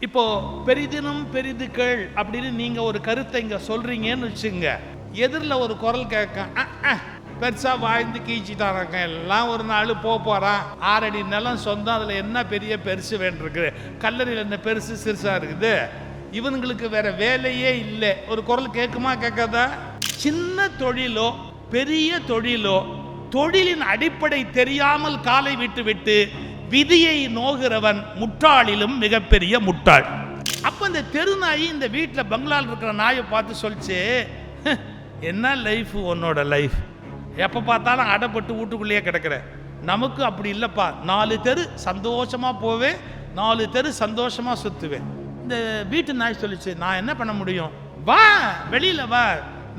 இப்போ பெரிதினும் பெரிதுகள் அப்படின்னு நீங்க ஒரு கருத்தை இங்க சொல்றீங்கன்னு வச்சுங்க, எதிரில் ஒரு குரல் கேட்க, பெருசா வாழ்ந்து கீழ்ச்சிட்டாராங்க, எல்லாம் ஒரு நாள் போறான், 6 அடி நிலம் சொந்தம், அதுல என்ன பெரிய பெருசு வேண்டிருக்கு, கல்லறையில் என்ன பெருசு சிறுசா இருக்குது, இவனுங்களுக்கு வேற வேலையே இல்லை, ஒரு குரல் கேட்குமா கேட்காதா? சின்ன தொழிலோ பெரிய தொழிலோ தொழிலின் அடிப்படை தெரியாமல் காலை விட்டு விட்டு விதியை நோகிறவன் முட்டாளிலும் மிகப்பெரிய முட்டாள். அப்ப இந்த தெருநாயி இந்த வீட்டில் பங்களால் இருக்கிற நாயை பார்த்து சொல்லிச்சு, என்ன லைஃப் உன்னோட லைஃப், எப்போ பார்த்தாலும் அடைப்பட்டு வீட்டுக்குள்ளேயே கிடக்கிற, நமக்கு அப்படி இல்லைப்பா, 4 தெரு சந்தோஷமா போவேன், 4 தெரு சந்தோஷமா சுற்றுவேன். இந்த வீட்டு நாய் சொல்லிச்சு, நான் என்ன பண்ண முடியும், வா வெளியில வா,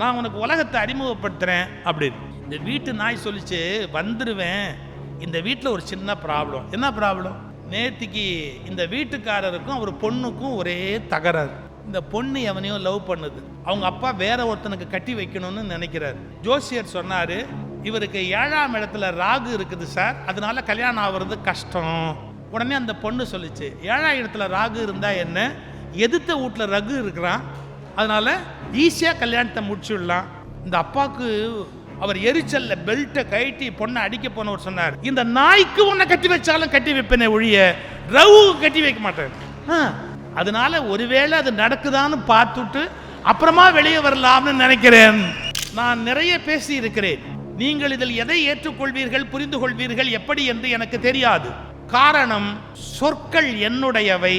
நான் உனக்கு உலகத்தை அறிமுகப்படுத்துறேன் அப்படின்னு. இந்த வீட்டு நாய் சொல்லிச்சு, வந்துடுவேன், இந்த வீட்டில் ஒரு சின்ன ப்ராப்ளம். என்ன ப்ராப்ளம்? நேத்திக்கு இந்த வீட்டுக்காரருக்கும் அவர் பொண்ணுக்கும் ஒரே தகராறு. இந்த பொண்ணு எவனையும் லவ் பண்ணுது, அவங்க அப்பா வேற ஒருத்தனுக்கு கட்டி வைக்கணும்னு நினைக்கிறார். ஜோசியர் சொன்னாரு, இவருக்கு 7ஆம் இடத்துல ராகு இருக்குது சார், அதனால கல்யாணம் ஆகிறது கஷ்டம். உடனே அந்த பொண்ணு சொல்லிச்சு, 7ஆம் இடத்துல ராகு இருந்தா என்ன, எதிர்த்த வீட்டில் ரகு இருக்கிறான், அதனால ஈஸியா கல்யாணத்தை முடிச்சுடலாம். இந்த அப்பாவுக்கு அவர் எரிச்சல்ல பெல்ட்டை கட்டி பொண்ணை அடிக்க போனவர் சொன்னார், இந்த நாய்க்கு உன்னை கட்டி வச்சாலும் கட்டி வைப்பேனே ஒழிய ரவுக்கு கட்டி வைக்க மாட்டேன். அதனால ஒருவேளை அது நடக்குதான்னு பார்த்துட்டு அப்புறமா வெளியே வரலாம்னு நினைக்கிறேன். நான் நிறைய பேசி இருக்கிறேன், நீங்கள் இதில் எதை ஏற்றுக்கொள்வீர்கள், புரிந்து கொள்வீர்கள் எப்படி என்று எனக்கு தெரியாது. காரணம், சொற்கள் என்னுடையவை,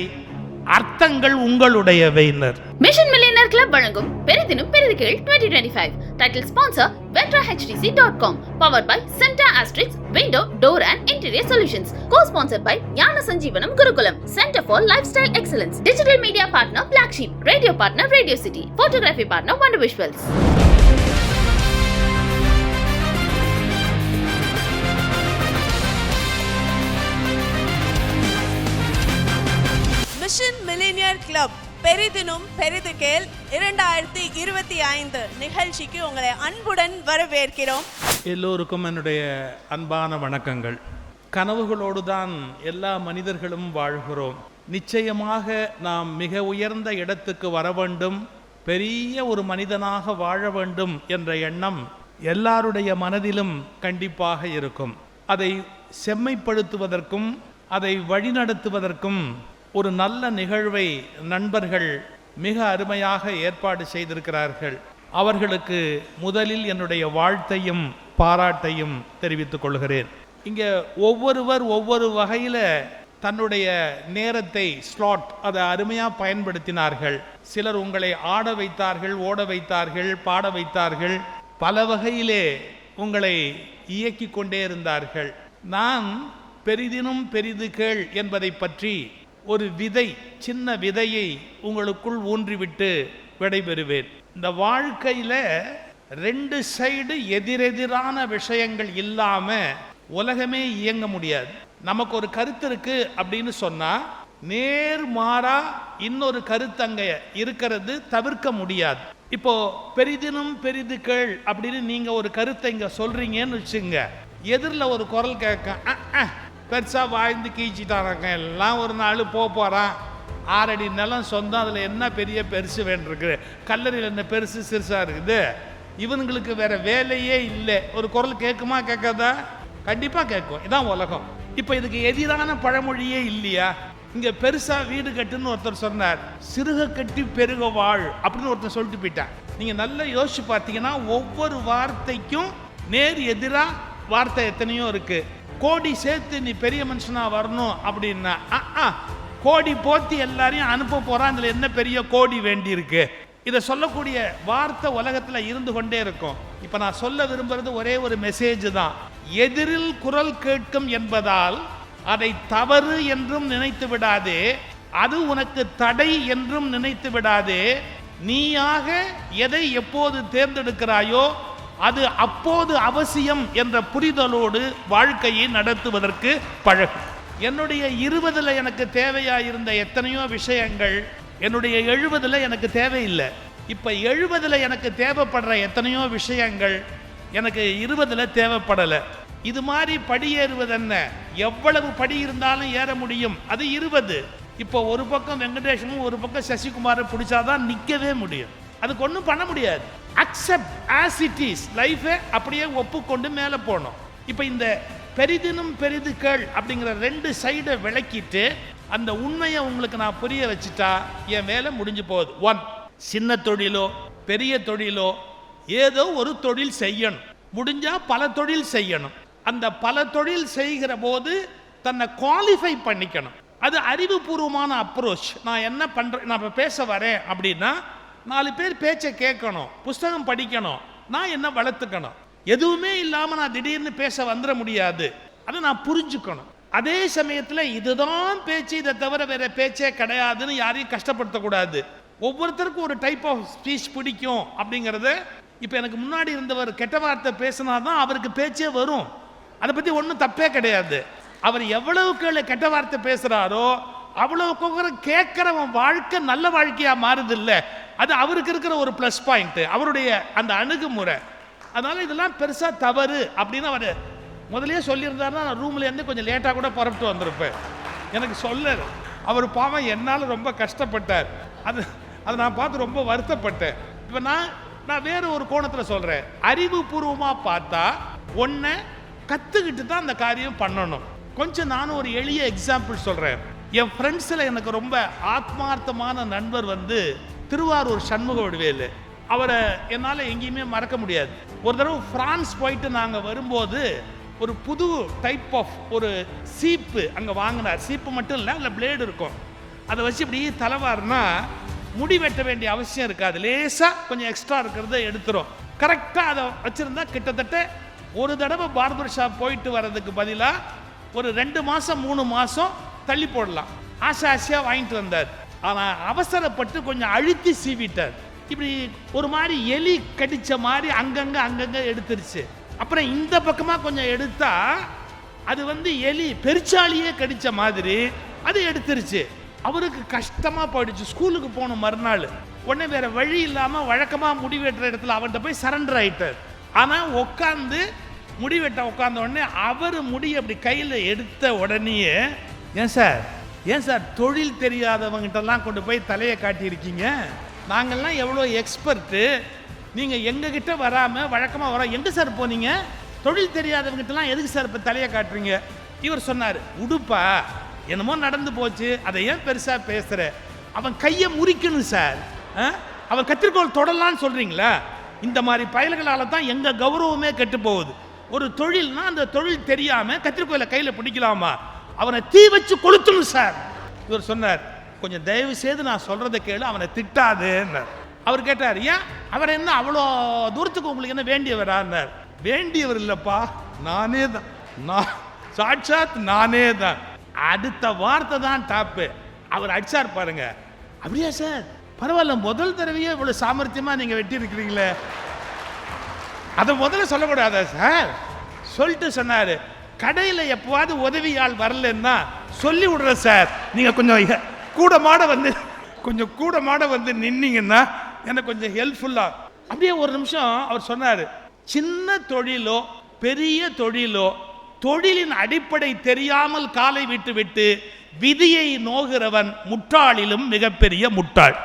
அர்த்தங்கள் உங்களுடையவைனர். மிஷன் மில்லியனர் கிளப் வழங்கும் பெரிதினும் பெரிதுகள் 2025 title sponsor vetrahtdc.com, powered by Centa Asterix Window, Door and Interior Solutions, co-sponsored by Gnana Sanjeevanam Gurukulam, Center for Lifestyle Excellence, digital media partner Black Sheep, radio partner Radio City, photography partner Wonder Visuals. Mission millionaire club பெரிதினும் பெரிதுகேல் 2025 நிகழ்ச்சிக்கு உங்களை அன்புடன் வரவேற்கிறோம். எல்லோருக்கும் என்னுடைய அன்பான வணக்கங்கள். கனவுகளோடு தான் எல்லா மனிதர்களும் வாழ்கிறோம். நிச்சயமாக நாம் மிக உயர்ந்த இடத்துக்கு வர வேண்டும், பெரிய ஒரு மனிதனாக வாழ வேண்டும் என்ற எண்ணம் எல்லாருடைய மனதிலும் கண்டிப்பாக இருக்கும். அதை செம்மைப்படுத்துவதற்கும் அதை வழிநடத்துவதற்கும் ஒரு நல்ல நிகழ்வை நண்பர்கள் மிக அருமையாக ஏற்பாடு செய்திருக்கிறார்கள். அவர்களுக்கு முதலில் என்னுடைய வாழ்த்தையும் பாராட்டையும் தெரிவித்துக் கொள்கிறேன். இங்கே ஒவ்வொருவர் ஒவ்வொரு வகையில் தன்னுடைய நேரத்தை ஸ்லாட் அதை அருமையாக பயன்படுத்தினார்கள். சிலர் உங்களை ஆட வைத்தார்கள், ஓட வைத்தார்கள், பாட வைத்தார்கள், பல வகையிலே உங்களை இயக்கி கொண்டே இருந்தார்கள். நான் பெரிதினும் பெரிதுகள் என்பதை பற்றி ஒரு விதை, சின்ன விதையை உங்களுக்குள் ஊன்றிவிட்டு விடைபெறுவேன். இந்த வாழ்க்கையில் 2 சைடு எதிரெதிரான விஷயங்கள் இல்லாம உலகமே இயங்க முடியாது. நமக்கு ஒரு கருத்து இருக்கு அப்படின்னு சொன்னா நேர்மாறா இன்னொரு கருத்து அங்க இருக்கிறது தவிர்க்க முடியாது. இப்போ பெரிதினும் பெரிதுகள் அப்படின்னு நீங்க ஒரு கருத்தை இங்க சொல்றீங்கன்னு வச்சுங்க, எதிரில் ஒரு குரல் கேட்க, பெருசா வாழ்ந்து கீழ்ச்சிட்டாராங்க, எல்லாம் ஒரு நாள் போறான், 6 அடி நிலம் சொந்தம், அதுல என்ன பெரிய பெருசு வேண்டிருக்கு, கல்லறையில் என்ன பெருசு சிறுசா இருக்குது, இவனுங்களுக்கு வேற வேலையே இல்லை, ஒரு குரல் கேட்குமா கேட்காதா? கண்டிப்பா கேட்கும். இதான் உலகம். இப்ப இதுக்கு எதிரான பழமொழியே இல்லையா? இங்க பெருசா வீடு கட்டுன்னு ஒருத்தர் சொன்னார், சிறுக கட்டி பெருக வாழ் அப்படின்னு ஒருத்தர் சொல்லிட்டு போயிட்டான். நீங்க நல்லா யோசிச்சு பார்த்தீங்கன்னா ஒவ்வொரு வார்த்தைக்கும் நேர் எதிரா வார்த்தை எத்தனையோ இருக்கு. கோடி சேர்த்து நீ பெரிய மனுஷனா வரணும் அப்படின்னா கோடி போத்தி எல்லாரையும் அனுப்ப போறான், இதுல என்ன பெரிய கோடி வேண்டி இருக்கு? இதை சொல்லக்கூடிய வார்த்தை உலகத்துல இருந்து கொண்டே இருக்கும். இப்ப நான் சொல்ல விரும்புறது ஒரே ஒரு மெசேஜ் தான். எதிரில் குரல் கேட்கும் என்பதால் அதை தவறு என்றும் நினைத்து விடாதே, அது உனக்கு தடை என்றும் நினைத்து விடாதே. நீயாக எதை எப்போது தேர்ந்தெடுக்கிறாயோ அது அப்போது அவசியம் என்ற புரிதலோடு வாழ்க்கையை நடத்துவதற்கு பழகு. என்னுடைய 20 எனக்கு தேவையா இருந்த எத்தனையோ விஷயங்கள் என்னுடைய 70 எனக்கு தேவையில்லை. இப்ப 70 எனக்கு தேவைப்படுற எத்தனையோ விஷயங்கள் எனக்கு 20 தேவைப்படலை. இது மாதிரி படி ஏறுவது என்ன? எவ்வளவு படி இருந்தாலும் ஏற முடியும், அது 20. இப்போ ஒரு பக்கம் வெங்கடேஷனும் ஒரு பக்கம் சசிகுமாரை பிடிச்சாதான் நிற்கவே முடியும். அதுக்கு ஒன்றும் பண்ண முடியாது. Accept as it is. லைஃபை அப்படியே ஒப்புக்கொண்டு மேலே போகணும். இப்போ இந்த பெரிதினும் பெரிது கேள் அப்படிங்கிற 2 சைடை விளக்கிட்டு அந்த உண்மையை உங்களுக்கு நான் புரிய வச்சுட்டா என் வேலை முடிஞ்சு போகுது. 1, சின்ன தொழிலோ பெரிய தொழிலோ ஏதோ ஒரு தொழில் செய்யணும். முடிஞ்சா பல தொழில் செய்யணும். அந்த பல தொழில் செய்கிற போது தன்னை குவாலிஃபை பண்ணிக்கணும். அது அறிவுபூர்வமான அப்ரோச். நான் என்ன பண்றேன், நான் இப்போ பேச வரேன் அப்படின்னா 4 பேர் பேச்சை கேட்கணும், புஸ்தகம் படிக்கணும், நான் என்ன வளர்த்துக்கணும். எதுவுமே இல்லாமல் நான் திடீர்னு பேச வந்துட முடியாது. அதை நான் புரிஞ்சுக்கணும். அதே சமயத்தில் இதுதான் பேச்சு, இதை தவிர வேற பேச்சே கிடையாதுன்னு யாரையும் கஷ்டப்படுத்தக்கூடாது. ஒவ்வொருத்தருக்கும் ஒரு டைப் ஆஃப் ஸ்பீச் பிடிக்கும் அப்படிங்கிறது. இப்போ எனக்கு முன்னாடி இருந்தவர் கெட்ட வார்த்தை பேசினாதான் அவருக்கு பேச்சே வரும். அதை பற்றி ஒன்றும் தப்பே கிடையாது. அவர் எவ்வளவுக்கு கெட்ட வார்த்தை பேசுகிறாரோ அவ்வளவுக்கு கேட்குறவன் வாழ்க்கை நல்ல வாழ்க்கையாக மாறுது இல்லை. அது அவருக்கு இருக்கிற ஒரு ப்ளஸ் பாயிண்ட்டு, அவருடைய அந்த அணுகுமுறை. அதனால் இதெல்லாம் பெருசாக தவறு அப்படின்னு அவர் முதலே சொல்லியிருந்தாருன்னா நான் ரூம்லேருந்து கொஞ்சம் லேட்டாக கூட புறப்பட்டு வந்திருப்பேன். எனக்கு சொல்லலை. அவர் பாவம் என்னால் ரொம்ப கஷ்டப்பட்டார். அதை நான் பார்த்து ரொம்ப வருத்தப்பட்டேன். இப்போ நான் வேறு ஒரு கோணத்தில் சொல்கிறேன். அறிவுபூர்வமாக பார்த்தா ஒன்றை கற்றுக்கிட்டு தான் அந்த காரியம் பண்ணணும். கொஞ்சம் நானும் ஒரு எளிய எக்ஸாம்பிள் சொல்கிறேன். என் ஃப்ரெண்ட்ஸில் எனக்கு ரொம்ப ஆத்மார்த்தமான நண்பர் திருவாரூர் சண்முக வடிவேலு. அவரை என்னால் எங்கேயுமே மறக்க முடியாது. ஒரு தடவை பிரான்ஸ் போயிட்டு நாங்கள் வரும்போது ஒரு புது டைப் ஆஃப் ஒரு சீப்பு அங்கே வாங்கினார். சீப்பு மட்டும் இல்லை, அதில் பிளேடு இருக்கும். அதை வச்சு இப்படி தலைவாருனா முடி வெட்ட வேண்டிய அவசியம் இருக்காது. லேசாக கொஞ்சம் எக்ஸ்ட்ரா இருக்கிறத எடுத்துரும். கரெக்டாக அதை வச்சுருந்தா கிட்டத்தட்ட ஒரு தடவை பார்பர் ஷாப் போயிட்டு வர்றதுக்கு பதிலாக ஒரு 2 மாதம் 3 மாதம் தள்ளி போடலாம். ஆசையாக வாங்கிட்டு வந்தார். ஆனால் அவசரப்பட்டு கொஞ்சம் அழுத்தி சீவிட்டார். இப்படி ஒரு மாதிரி எலி கடித்த மாதிரி அங்கங்கே எடுத்துருச்சு. அப்புறம் இந்த பக்கமாக கொஞ்சம் எடுத்தா அது எலி பெருச்சாலியே கடித்த மாதிரி அது எடுத்துருச்சு. அவருக்கு கஷ்டமாக போயிடுச்சு. ஸ்கூலுக்கு போகணும் மறுநாள். உடனே வேற வழி இல்லாமல் வழக்கமாக முடி வெட்டுற இடத்துல அவர்கிட்ட போய் சரண்டர் ஆயிட்டார். ஆனால் உட்காந்து முடி வெட்ட உட்காந்த உடனே அவர் முடி அப்படி கையில் எடுத்த உடனேயே, ஏன் சார் தொழில் தெரியாதவங்கிட்டலாம் கொண்டு போய் தலையை காட்டியிருக்கீங்க, நாங்கள்லாம் எவ்வளோ எக்ஸ்பர்ட்டு, நீங்கள் எங்ககிட்ட வராமல் வழக்கமாக வர எங்கே சார் போனீங்க, தொழில் தெரியாதவங்கிட்டலாம் எதுக்கு சார் இப்போ தலையை காட்டுறீங்க? இவர் சொன்னார், உடுப்பா என்னமோ நடந்து போச்சு, அதை ஏன் பெருசாக பேசுகிற, அவன் கையை முறிக்கணும் சார், அவன் கத்திரிக்கோள் தொடலான்னு சொல்கிறீங்களா? இந்த மாதிரி பயல்களால் தான் எங்கள் கௌரவமே கெட்டு போகுது. ஒரு தொழில்னா அந்த தொழில் தெரியாமல் கத்திரிக்கோயிலை கையில் பிடிக்கலாமா? அவனை தீ வச்சு கொளுத்தணும் சார். இவர் சொன்னார், கொஞ்சம் தயவு செய்து நான் சொல்கிறத கேளு, அவனை திட்டாதுன்னார். அவர் கேட்டார், ஏன் அவர் என்ன அவ்வளோ தூரத்துக்கு உங்களுக்கு என்ன வேண்டியவரான்னார். வேண்டியவர் இல்லைப்பா, நானே தான், நான் சாட்சாத் நானே தான். அடுத்த வார்த்தை தான் டாப்பு. அவர் அடிச்சார் பாருங்க. அப்படியா சார், பரவாயில்ல, முதல் தடவையே இவ்வளோ சாமர்த்தியமாக நீங்கள் வெட்டி இருக்கிறீங்களே, அதை முதல்ல சொல்லக்கூடாதா சார்? சொல்லிட்டு சொன்னார், கடையில் எப்போவாது உதவியால் வரலன்னா சொல்லி விடுற சார், நீங்கள் கொஞ்சம் கூட மாட வந்து நின்னீங்கன்னா எனக்கு கொஞ்சம் ஹெல்ப்ஃபுல்லாக. அப்படியே ஒரு நிமிஷம் அவர் சொன்னார், சின்ன தொழிலோ பெரிய தொழிலோ தொழிலின் அடிப்படை தெரியாமல் காலை விட்டு விட்டு விதியை நோகிறவன் முட்டாளிலும் மிகப்பெரிய முட்டாள்.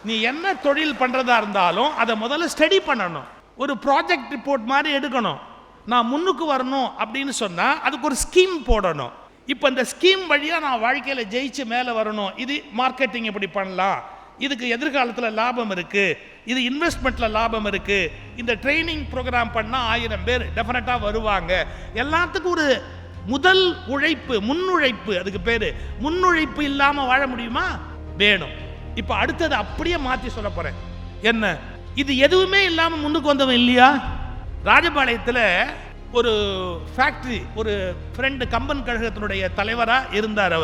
நீ என்ன தொழில் பண்ணுறதா இருந்தாலும் அதை முதல்ல ஸ்டடி பண்ணணும். ஒரு ப்ராஜெக்ட் ரிப்போர்ட் மாதிரி எடுக்கணும். நான் முன்னுக்கு வரணும் அப்படின்னு சொன்னால் அதுக்கு ஒரு ஸ்கீம் போடணும். இப்போ இந்த ஸ்கீம் வழியாக நான் வாழ்க்கையில் ஜெயிச்சு மேலே வரணும். இது மார்க்கெட்டிங் எப்படி பண்ணலாம், இதுக்கு எதிர்காலத்தில் லாபம் இருக்குது, இது இன்வெஸ்ட்மெண்ட்டில் லாபம் இருக்குது, இந்த ட்ரைனிங் ப்ரோக்ராம் பண்ணால் 1000 பேர் டெஃபினட்டாக வருவாங்க. எல்லாத்துக்கும் ஒரு முதல் உழைப்பு, முன்னுழைப்பு, அதுக்கு பேர். முன்னுழைப்பு இல்லாமல் வாழ முடியுமா? வேணும். இப்போ அடுத்தது அப்படியே மாற்றி சொல்ல போகிறேன். என்ன, இது எதுவுமே இல்லாமல் முன்னுக்கு வந்தவன் இல்லையா? ராஜபாளையத்தில் ஒரு ஃபேக்ட்ரி, ஒரு ஃப்ரெண்டு கம்பன் கழகத்தினுடைய தலைவராக இருந்தார்.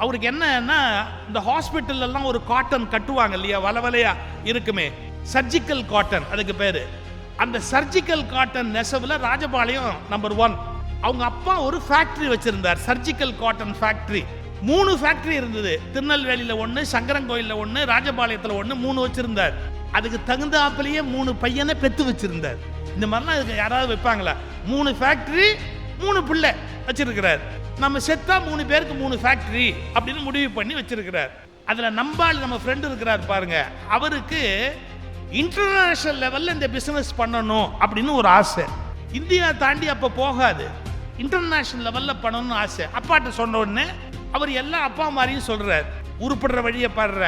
அவருக்கு என்னன்னா, இந்த ஹாஸ்பிட்டல்லாம் ஒரு காட்டன் கட்டுவாங்க இல்லையா, வலவலையா இருக்குமே, சர்ஜிக்கல் காட்டன் அதுக்கு பேர். அந்த சர்ஜிக்கல் காட்டன் நெசவில் ராஜபாளையம் நம்பர் 1. அவங்க அப்பா ஒரு ஃபேக்ட்ரி வச்சிருந்தார், சர்ஜிக்கல் காட்டன் ஃபேக்ட்ரி. 3 ஃபேக்ட்ரி இருந்தது. திருநெல்வேலியில் 1, சங்கரங்கோயிலில் 1, ராஜபாளையத்தில் 1, 3 வச்சிருந்தார். அதுக்கு தகுந்தாப்பிலேயே 3 பையனை பெற்று வச்சிருந்தார். இந்த மாதிரிலாம் யாராவது வைப்பாங்களா? 3 ஃபேக்ட்ரி 3 பிள்ளை வச்சிருக்கிறார். நம்ம செத்தா 3 பேருக்கு 3 ஃபேக்டரி அப்படின்னு முடிவு பண்ணி வச்சிருக்கிறார். அதுல நம்பாள் நம்ம ஃப்ரெண்ட் இருக்கிறார் பாருங்க, அவருக்கு இன்டர்நேஷனல் லெவல்ல இந்த பிசினஸ் பண்ணணும் அப்படின்னு ஒரு ஆசை. இந்தியா தாண்டி அப்ப போகாது, இன்டர்நேஷனல் லெவல்ல பண்ணணும்னு ஆசை. அப்பாட்ட சொன்ன உடனே அவர் எல்லா அப்பா மாதிரியும் சொல்றார், உருப்படுற வழியை பாடுற,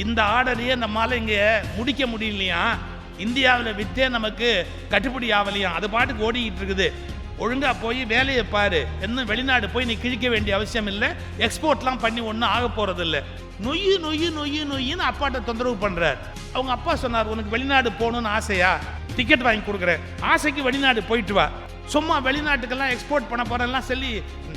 இந்த ஆர்டரையே நம்மால இங்க முடிக்க முடியலையா, இந்தியாவில் வித்தே நமக்கு கட்டுப்படி ஆகலையா, அது பாட்டுக்கு ஓடிக்கிட்டு இருக்குது, ஒழுங்கா போய் வேலையை பாரு, இன்னும் வெளிநாடு போய் நீ கிழிக்க வேண்டிய அவசியம் இல்லை, எக்ஸ்போர்ட்லாம் பண்ணி ஒன்றும் ஆக போறது இல்லை. நொய்யு நொய்யு நொய்யு நொய்யுன்னு அப்பாட்ட தொந்தரவு பண்றார். அவங்க அப்பா சொன்னார், உனக்கு வெளிநாடு போகணும்னு ஆசையா, டிக்கெட் வாங்கி கொடுக்குறேன், ஆசைக்கு வெளிநாடு போயிட்டு வா, சும்மா வெளிநாட்டுக்கெல்லாம் எக்ஸ்போர்ட் பண்ண போறேன்லாம் சொல்லி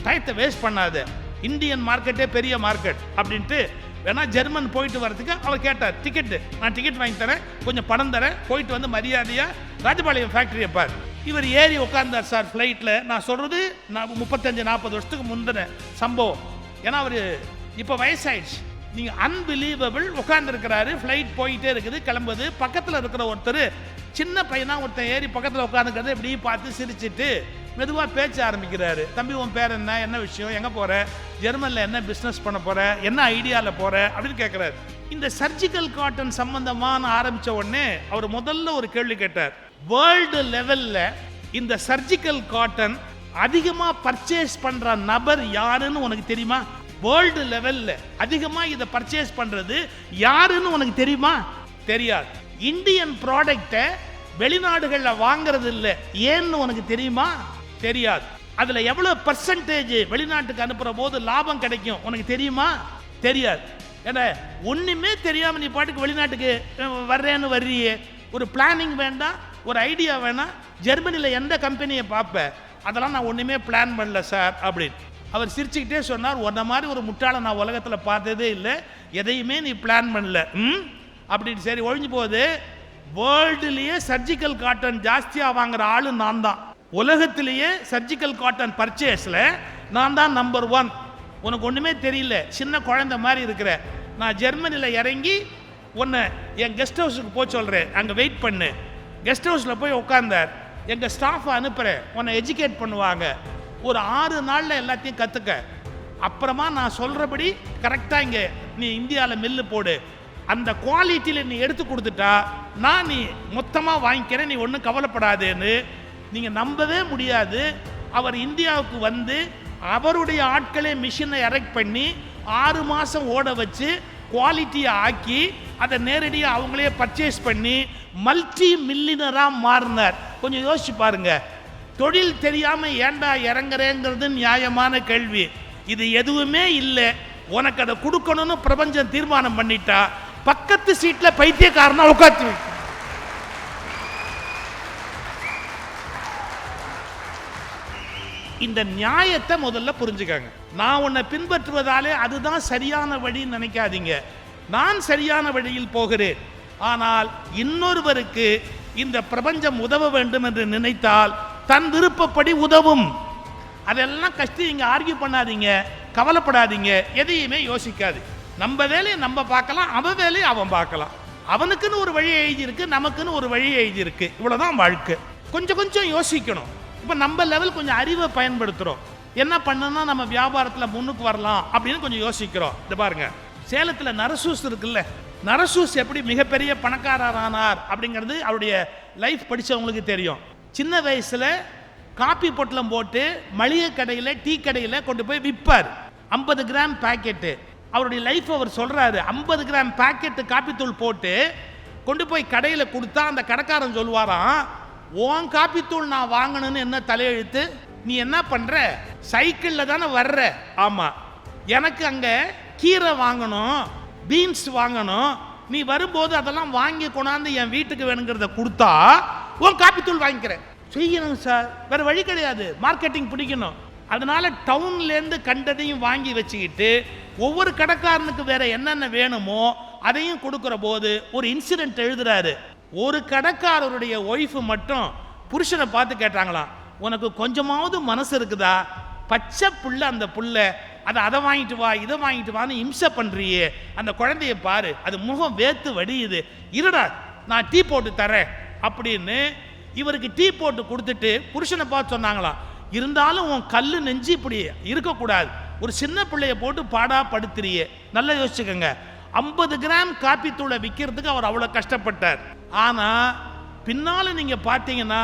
டயத்தை வேஸ்ட் பண்ணாத, இந்தியன் மார்க்கெட்டே பெரிய மார்க்கெட் அப்படின்ட்டு வேணா ஜெர்மன் போயிட்டு வரதுக்கு அவர் கேட்டார். டிக்கெட்டு நான் டிக்கெட் வாங்கி தரேன், கொஞ்சம் பணம் தரேன், போயிட்டு வந்து மரியாதையா ராஜபாளையம் ஃபேக்டரியை பார். இவர் ஏறி உட்கார்ந்தார் சார் ஃப்ளைட்டில். நான் சொல்றது 35-40 வருஷத்துக்கு முந்தின சம்பவம். ஏன்னா அவர் இப்போ வயசாயிடுச்சு. நீங்க அன்பிலீவபிள். உட்கார்ந்துருக்கிறாரு, ஃப்ளைட் போயிட்டே இருக்குது, கிளம்புது. பக்கத்தில் இருக்கிற ஒருத்தர் சின்ன பையனா ஒருத்தன் ஏறி பக்கத்தில் உட்காந்துக்கிறத இப்படி பார்த்து சிரிச்சிட்டு மெதுவாக பேச்ச ஆரம்பிக்கிறாரு. தம்பி உன் பேர் என்ன, என்ன விஷயம், எங்கே போற, ஜெர்மனில் என்ன பிஸ்னஸ் பண்ண போற, என்ன ஐடியாவில் போற அப்படின்னு கேட்குறாரு. இந்த சர்ஜிக்கல் காட்டன் சம்பந்தமான ஆரம்பித்த உடனே அவர் முதல்ல ஒரு கேள்வி கேட்டார். வேர்ல்டு லெவலில் இந்த சர்ஜிக்கல் காட்டன் அதிகமாக பர்ச்சேஸ் பண்ணுற நபர் யாருன்னு உனக்கு தெரியுமா? வேர்ல்டு லெவலில் அதிகமாக இதை பர்ச்சேஸ் பண்ணுறது யாருன்னு உனக்கு தெரியுமா? தெரியாது. இந்தியன் ப்ராடக்டை வெளிநாடுகளில் வாங்குறது இல்லை, ஏன்னு உனக்கு தெரியுமா? தெரியாது. அதுல எவ்வளவு பர்சன்டேஜ் வெளிநாட்டுக்கு அனுப்புற போது லாபம் கிடைக்கும் உனக்கு தெரியுமா? தெரியாது. ஏன்னா ஒண்ணுமே தெரியாம நீ பாட்டுக்கு வெளிநாட்டுக்கு வர்றேன்னு வர்றியே, ஒரு பிளானிங் வேண்டாம், ஒரு ஐடியா வேணாம். ஜெர்மனியில் எந்த கம்பெனியை பார்ப்ப, அதெல்லாம் நான் ஒண்ணுமே பிளான் பண்ணல சார் அப்படின்னு. அவர் சிரிச்சுக்கிட்டே சொன்னார், உன்ன மாதிரி ஒரு முட்டாளை நான் உலகத்தில் பார்த்ததே இல்லை, எதையுமே நீ பிளான் பண்ணல அப்படின்னு. சரி ஒழிஞ்சு போகுது. வேர்ல்டுலேயே சர்ஜிக்கல் காட்டன் ஜாஸ்தியாக வாங்குற ஆளு நான் தான். உலகத்திலேயே சர்ஜிக்கல் காட்டன் பர்ச்சேஸில் நான் தான் நம்பர் 1. உனக்கு ஒன்றுமே தெரியல, சின்ன குழந்தை மாதிரி இருக்கிற. நான் ஜெர்மனியில் இறங்கி உன்னை என் கெஸ்ட் ஹவுஸுக்கு போய் சொல்கிறேன், அங்கே வெயிட் பண்ணு. கெஸ்ட் ஹவுஸில் போய் உட்காந்தார். எங்கள் ஸ்டாஃபை அனுப்புகிறேன், உன்னை எஜுகேட் பண்ணுவாங்க. ஒரு 6 நாளில் எல்லாத்தையும் கற்றுக்க. அப்புறமா நான் சொல்கிறபடி கரெக்டாக இங்கே நீ இந்தியாவில் மில்லு போடு. அந்த குவாலிட்டியில் நீ எடுத்து கொடுத்துட்டா நான் நீ மொத்தமாக வாங்கிக்கிறேன், நீ ஒன்றும் கவலைப்படாதேன்னு. நீங்கள் நம்பவே முடியாது. அவர் இந்தியாவுக்கு வந்து அவருடைய ஆட்களே மிஷினை எரெக்ட் பண்ணி 6 மாதம் ஓட வச்சு குவாலிட்டியை ஆக்கி அதை நேரடியாக அவங்களே பர்ச்சேஸ் பண்ணி மல்டி மில்லியனராக மாறினார். கொஞ்சம் யோசிச்சு பாருங்க. தொழில் தெரியாமல் ஏண்டா இறங்குறேங்கிறது நியாயமான கேள்வி. இது எதுவுமே இல்லை, உனக்கு அதை கொடுக்கணும்னு பிரபஞ்சம் தீர்மானம் பண்ணிட்டா பக்கத்து சீட்டில் பைத்தியக்காரனா உட்காந்து. இந்த நியாயத்தை முதல்ல புரிஞ்சுக்காங்க. நான் உன்னை பின்பற்றுவதாலே அதுதான் சரியான வழின்னு நினைக்காதீங்க. நான் சரியான வழியில் போகிறேன், ஆனால் இன்னொருவருக்கு இந்த பிரபஞ்சம் உதவ வேண்டும் என்று நினைத்தால் தன் விருப்பப்படி உதவும். அதெல்லாம் கஷ்டம். இங்க ஆர்கியூ பண்ணாதீங்க, கவலைப்படாதீங்க, எதையுமே யோசிக்காது. நம்ம வேலையை நம்ம பார்க்கலாம், அவன் வேலையை அவன் பார்க்கலாம். அவனுக்குன்னு ஒரு வழி எழுதியிருக்கு, நமக்குன்னு ஒரு வழி எழுதியிருக்கு. இவ்வளவுதான் வாழ்க்கை. கொஞ்சம் கொஞ்சம் யோசிக்கணும். இப்போ நம்ம லெவல் கொஞ்சம் அறிவை பயன்படுத்துகிறோம். என்ன பண்ணணும்னா நம்ம வியாபாரத்தில் முன்னுக்கு வரலாம் அப்படின்னு கொஞ்சம் யோசிக்கிறோம். இது பாருங்க, சேலத்தில் நரசூஸ் இருக்குல்ல, நரசூஸ் எப்படி மிகப்பெரிய பணக்காரரானார் அப்படிங்கிறது அவருடைய லைஃப் படித்தவங்களுக்கு தெரியும். சின்ன வயசில் காப்பி பொட்டலம் போட்டு மளிகை கடையில், டீ கடையில் கொண்டு போய் விற்பார். 50 கிராம் பேக்கெட்டு. அவருடைய லைஃப் அவர் சொல்கிறாரு, 50 கிராம் பேக்கெட்டு காப்பித்தூள் போட்டு கொண்டு போய் கடையில் கொடுத்தா அந்த கடைக்காரன் சொல்லுவாராம், உன் காப்பித்தூள் நான் வாங்கணும்னு என்ன தலையெழுத்து, நீ என்ன பண்ற, சைக்கிளில் தானே வர்ற. ஆமாம், எனக்கு அங்கே கீரை வாங்கணும், பீன்ஸ் வாங்கணும், நீ வரும்போது அதெல்லாம் வாங்கி கொண்டாந்து என் வீட்டுக்கு வேணுங்கிறத கொடுத்தா உன் காப்பித்தூள் வாங்கிக்கிறேன். செய்யணும் சார், வேற வழி கிடையாது, மார்க்கெட்டிங் பிடிக்கணும். அதனால டவுன்லேருந்து கண்டதையும் வாங்கி வச்சுக்கிட்டு ஒவ்வொரு கடைக்காரனுக்கு வேற என்னென்ன வேணுமோ அதையும் கொடுக்குற போது ஒரு இன்சிடென்ட் எழுதுறாரு. ஒரு கடைக்காரருடைய ஒய்ஃபு மட்டும் புருஷனை பார்த்து கேட்டாங்களாம், உனக்கு கொஞ்சமாவது மனசு இருக்குதா, பச்சை புள்ள அந்த புள்ள, அதை வாங்கிட்டு வா இதை வாங்கிட்டு வான்னு இம்சை பண்றியே, அந்த குழந்தைய பாரு, அது முகம் வேத்து வடியுது, இருடா நான் டீ போட்டு தரேன் அப்படின்னு இவருக்கு டீ போட்டு கொடுத்துட்டு புருஷனை பார்த்து சொன்னாங்களாம், இருந்தாலும் உன் கல்லு நெஞ்சு இப்படி இருக்கக்கூடாது. ஒரு சின்ன பிள்ளைய போட்டு பாடா படுத்துறியே. நல்லா யோசிச்சுக்கோங்க. 50 கிராம் காப்பி தூளை விற்கிறதுக்கு அவர் அவ்வளோ கஷ்டப்பட்டார். ஆனால் பின்னால் நீங்கள் பார்த்தீங்கன்னா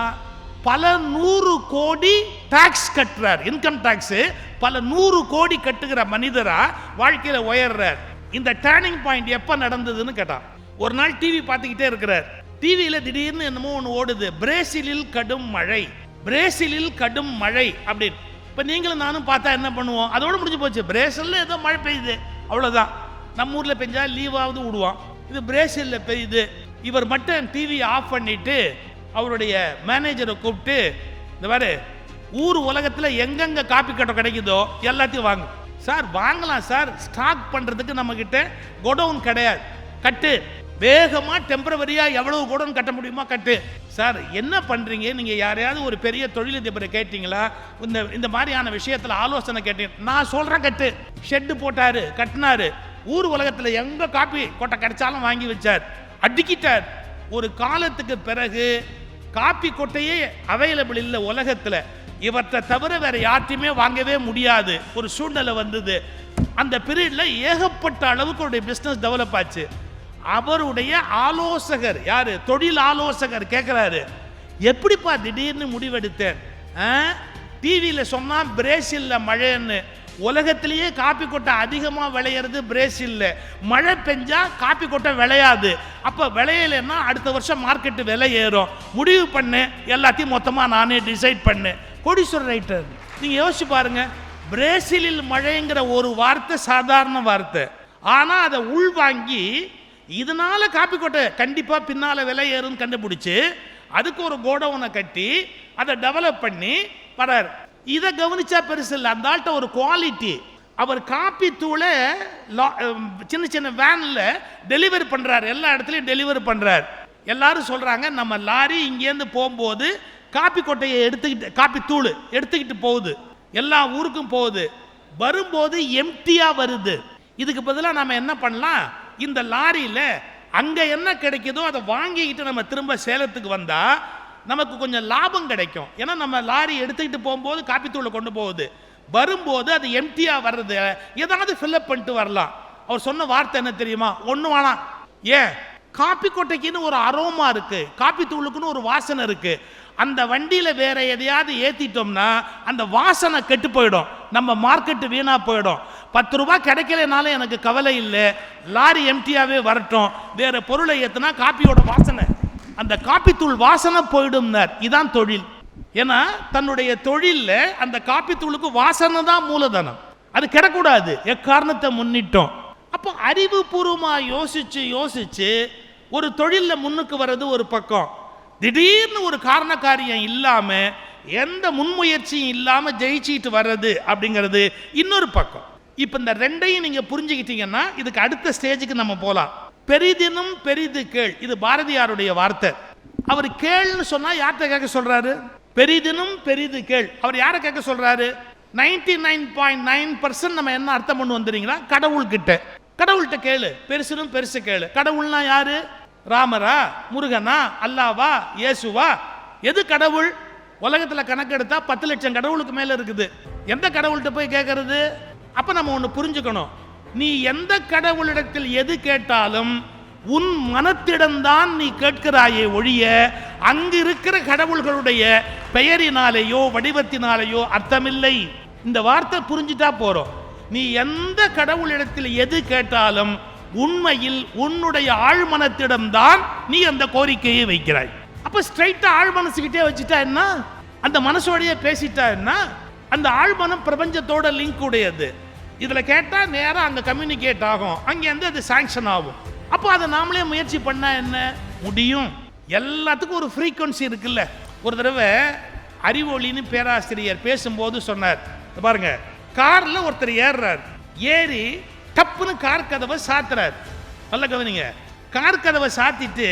பல 100 கோடி டாக்ஸ் கட்டுறார். இன்கம் டாக்ஸு பல 100 கோடி கட்டுகிற மனிதரா வாழ்க்கையில் உயர்றார். இந்த டேர்னிங் பாயிண்ட் எப்போ நடந்ததுன்னு கேட்டான். ஒரு நாள் டிவி பார்த்துக்கிட்டே இருக்கிறார். டிவியில் திடீர்னு என்னமோ ஒன்று ஓடுது, பிரேசிலில் கடும் மழை, பிரேசிலில் கடும் மழை அப்படின்னு. இப்போ நீங்களும் நானும் பார்த்தா என்ன பண்ணுவோம்? அதோடு முடிஞ்சு போச்சு. பிரேசிலில் ஏதோ மழை பெய்யுது, அவ்வளோதான். நம்ம ஊரில் பெஞ்சா லீவாவது விடுவான். இது பிரேசிலில் பெய்யுது. இவர் மட்டும் டிவி ஆஃப் பண்ணிட்டு அவருடைய மேனேஜரை கூப்பிட்டு, இந்த மாதிரி ஊர் உலகத்தில் எங்கெங்கே காப்பி கட்டை கிடைக்குதோ எல்லாத்தையும் வாங்க. சார் வாங்கலாம் சார், ஸ்டாக் பண்ணுறதுக்கு நம்மக்கிட்ட கோடவுன் கிடையாது, கட்டு வேகமாக டெம்பரவரியாக எவ்வளவு கோடவுன் கட்ட முடியுமா கட்டு. சார் என்ன பண்ணுறீங்க நீங்கள்? யாரையாவது ஒரு பெரிய தொழிலதிபரை கேட்டிங்களா? இந்த மாதிரியான விஷயத்தில் ஆலோசனை கேட்டீங்க? நான் சொல்கிறேன் கட்டு. ஷெட்டு போட்டார், கட்டினார். ஊர் உலகத்தில் எங்கே காப்பி கொட்டை கிடைச்சாலும் வாங்கி வச்சார், அடிக்கிட்டார். ஒரு காலத்துக்கு பிறகு காப்பி கொட்டையே அவைலபிள் இல்லை உலகத்தில். இவற்றை தவிர வேற யார்ட்டையுமே வாங்கவே முடியாது ஒரு சூழ்நிலை வந்தது. அந்த பீரியடில் ஏகப்பட்ட அளவுக்கு அவருடைய பிஸ்னஸ் டெவலப் ஆச்சு. அவருடைய ஆலோசகர் யாரு? தொழில் ஆலோசகர் கேட்குறாரு, எப்படிப்பா திடீர்னு முடிவெடுத்தேன்? டிவியில் சொன்னால் பிரேசிலில் மழைன்னு. உலகத்திலேயே காப்பி கொட்டை அதிகமாக விளையிறது பிரேசிலில். மழை பெஞ்சா காப்பி கொட்டை விளையாது. அப்போ விளையலைன்னா அடுத்த வருஷம் மார்க்கெட்டு விலை ஏறும். முடிவு பண்ணு, எல்லாத்தையும் மொத்தமாக நானே டிசைட் பண்ணு. கோடீஸ்வரர் ரைட்டர். நீங்கள் யோசிச்சு பாருங்க, பிரேசிலில் மழைங்கிற ஒரு வார்த்தை சாதாரண வார்த்தை. ஆனால் அதை உள்வாங்கி இதனால காப்பி கொட்டை கண்டிப்பாக பின்னால் விலை ஏறும்னு கண்டுபிடிச்சி அதுக்கு ஒரு கோடவுனை கட்டி அதை டெவலப் பண்ணி வரார். இதை கவனிச்சா பெருசு இல்லை. அந்த ஆள்கிட்ட ஒரு குவாலிட்டி. அவர் காப்பி தூளை சின்ன சின்ன வேனில் டெலிவரி பண்ணுறார், எல்லா இடத்துலையும் டெலிவரி பண்ணுறார். எல்லாரும் சொல்கிறாங்க, நம்ம லாரி இங்கேருந்து போகும்போது காப்பி கொட்டையை எடுத்துக்கிட்டு, காப்பி தூள் எடுத்துக்கிட்டு போகுது, எல்லா ஊருக்கும் போகுது. வரும்போது எம்டியாக வருது. இதுக்கு பதிலாக நம்ம என்ன பண்ணலாம்? இந்த லாரியில் அங்கே என்ன கிடைக்குதோ அதை வாங்கிக்கிட்டு நம்ம திரும்ப சேலத்துக்கு வந்தால் நமக்கு கொஞ்சம் லாபம் கிடைக்கும். ஏன்னா நம்ம லாரி எடுத்துக்கிட்டு போகும்போது காப்பித்தூளை கொண்டு போகுது, வரும்போது அது எம்டியாக வர்றது, ஏதாவது ஃபில்அப் பண்ணிட்டு வரலாம். அவர் சொன்ன வார்த்தை என்ன தெரியுமா? ஒன்று வேணாம். ஏன்? காப்பி கொட்டைக்குன்னு ஒரு அரோமா இருக்கு, காப்பி தூளுக்குன்னு ஒரு வாசனை இருக்கு. அந்த வண்டியில் வேற எதையாவது ஏற்றிட்டோம்னா அந்த வாசனை கெட்டு போயிடும், நம்ம மார்க்கெட்டு வீணாக போயிடும். 10 ரூபாய் கிடைக்கலனாலும் எனக்கு கவலை இல்லை, லாரி எம்டியாகவே வரட்டும், வேற பொருளை ஏற்றினா காப்பியோட வாசனை, அந்த காப்பி தூள் வாசனை போயிடும்னார். இதான் தொழில். ஏன்னா தன்னுடைய தொழிலில் அந்த காப்பி தூளுக்கு வாசனை தான் மூலதனம், அது கிடக்கூடாது எக்காரணத்தை முன்னிட்டோம். அப்போ அறிவுபூர்வமாக யோசிச்சு யோசிச்சு ஒரு தொழிலில் முன்னுக்கு வர்றது ஒரு பக்கம், திடீர்னு ஒரு காரண காரியம் இல்லாமல் எந்த முன்முயற்சியும் இல்லாமல் ஜெயிச்சிட்டு வர்றது அப்படிங்கிறது இன்னொரு பக்கம். இப்போ இந்த ரெண்டையும் நீங்கள் புரிஞ்சுக்கிட்டீங்கன்னா இதுக்கு அடுத்த ஸ்டேஜுக்கு நம்ம போகலாம். பெரிதினும் பெரிது கேள், இது பாரதியாருடைய வார்த்தை. அவர் கேள்னு சொன்னால் யார்கிட்ட கேட்க சொல்கிறாரு? பெரிதினும் பெரிது கேள். அவர் யாரை கேட்க சொல்கிறாரு? 99.9% நம்ம என்ன அர்த்தம் பண்ணு வந்துடுறீங்களா? கடவுள்கிட்ட. கடவுள்கிட்ட கேளு, பெருசினும் பெருசு கேளு. கடவுள்னா யாரு? ராமரா, முருகனா, அல்லாவா, இயேசுவா? எது கடவுள்? உலகத்தில் கணக்கெடுத்தா 10 லட்சம் கடவுளுக்கு மேலே இருக்குது. எந்த கடவுள்கிட்ட போய் கேட்கறது? அப்போ நம்ம ஒன்று புரிஞ்சுக்கணும், நீ எந்த கடவுளிடத்தில் எது கேட்டாலும் உன் மனத்திடம்தான் நீ கேட்கிறாயே ஒழிய அங்கு இருக்கிற கடவுள்களுடைய பெயரினாலேயோ வடிவத்தினாலேயோ அர்த்தமில்லை. இந்த வார்த்தை புரிஞ்சுட்டா போறோம். நீ எந்த கடவுளிடத்தில் எது கேட்டாலும் உண்மையில் உன்னுடைய ஆழ்மனத்திடம்தான் நீ அந்த கோரிக்கையை வைக்கிறாய். அப்ப ஸ்ட்ரைட்டா ஆழ்மனசுக்கிட்டே வச்சுட்டா என்ன, அந்த மனசோடைய பேசிட்டா என்ன, அந்த ஆழ்மனம் பிரபஞ்சத்தோட லிங்க் உடையது. இதுல கேட்டா நேரா அங்க கம்யூனிகேட் ஆகும், அங்கேருந்து அது சாங்ஷன் ஆகும். அப்போ அதை நாமளே முயற்சி பண்ணா என்ன முடியும்? எல்லாத்துக்கும் ஒரு ஃப்ரீக்வன்சி இருக்குல்ல. ஒரு தடவை அறிவொளின்னு பேராசிரியர் பேசும்போது சொன்னார், பாருங்க, கார்ல ஒருத்தர் ஏறுறார், ஏறி டப்புன்னு கார் கதவை சாத்துறார். நல்ல கவனிங்க, கார் கதவை சாத்திட்டு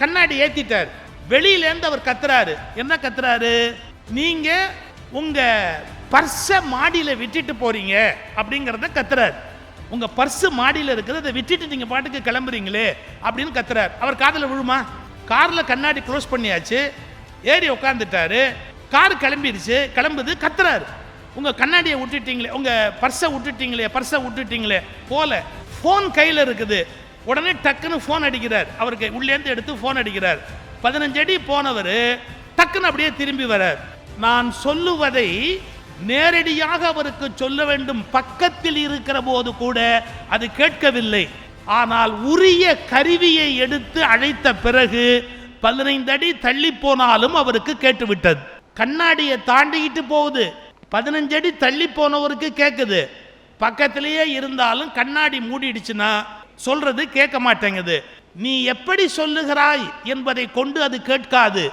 கண்ணாடி ஏத்திட்டார். வெளியிலேருந்து அவர் கத்துறாரு. என்ன கத்துறாரு? நீங்க உங்க பர்ஸை மாடியில விட்டுட்டு போறீங்க அப்படிங்கிறத கத்துறாரு. உங்க பர்ஸ் மாடியில் இருக்கிறத விட்டுட்டு நீங்க பாட்டுக்கு கிளம்புறீங்களே அப்படின்னு கத்துறாரு. அவர் காதில் விழுமா? கார்ல கண்ணாடி க்ளோஸ் பண்ணியாச்சு, ஏறி உட்காந்துட்டாரு. கார் கிளம்புது, கத்துறாரு, உங்க கண்ணாடியை விட்டுட்டீங்களே, உங்க பர்ஸை விட்டுட்டீங்களே. போல ஃபோன் கையில் இருக்குது. உடனே டக்குன்னு ஃபோன் அடிக்கிறார். அவருக்கு உள்ளேருந்து எடுத்து ஃபோன் அடிக்கிறார். 15 அடி போனவர் டக்குன்னு அப்படியே திரும்பி வரார். நான் சொல்லுவதை நேரடியாக அவருக்கு சொல்ல வேண்டும், பக்கத்தில் இருக்கிற போது கூட அது கேட்கவில்லை. ஆனால் உரிய கருவியை எடுத்து அழைத்த பிறகு 15 அடி தள்ளி போனாலும் அவருக்கு கேட்டுவிட்டது. கண்ணாடியை தாண்டிக்கிட்டு போகுது, 15 அடி தள்ளி போனவருக்கு கேட்குது. பக்கத்திலேயே இருந்தாலும் கண்ணாடி மூடிடுச்சுன்னா சொல்றது கேட்க மாட்டேங்குது. நீ எப்படி சொல்லுகிறாய் என்பதை கொண்டு அது கேட்காது,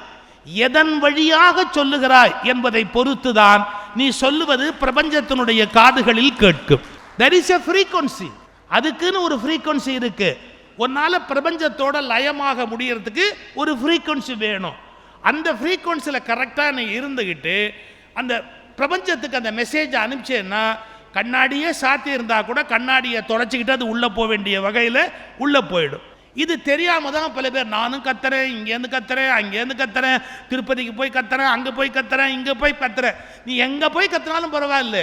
எதன் வழியாக சொல்லுகிறாய் என்பதை பொறுத்துதான் நீ சொல்லுவது பிரபஞ்சத்தினுடைய காதுகளில் கேட்கும். there is a frequency, அதுக்குன்னு ஒரு ஃப்ரீக்வன்சி இருக்கு. உன்னால பிரபஞ்சத்தோட லயமாக முடியறதுக்கு ஒரு ஃப்ரீக்வன்சி வேணும். அந்த ஃப்ரீக்வன்சியில் கரெக்டாக நீ இருந்துக்கிட்டு அந்த பிரபஞ்சத்துக்கு அந்த மெசேஜை அனுப்பிச்சேன்னா கண்ணாடியே சாத்தி இருந்தால் கூட கண்ணாடியை தொலைச்சிக்கிட்டு அது உள்ளே போக வேண்டிய வகையில் உள்ளே போயிடும். இது தெரியாமல் தான் பல பேர் நானும் கத்துறேன், இங்கேருந்து கத்துறேன், அங்கேருந்து கத்துறேன், திருப்பதிக்கு போய் கத்துறேன், அங்கே போய் கத்துறேன், இங்கே போய் கத்துறேன். நீ எங்கே போய் கத்துனாலும் பரவாயில்ல,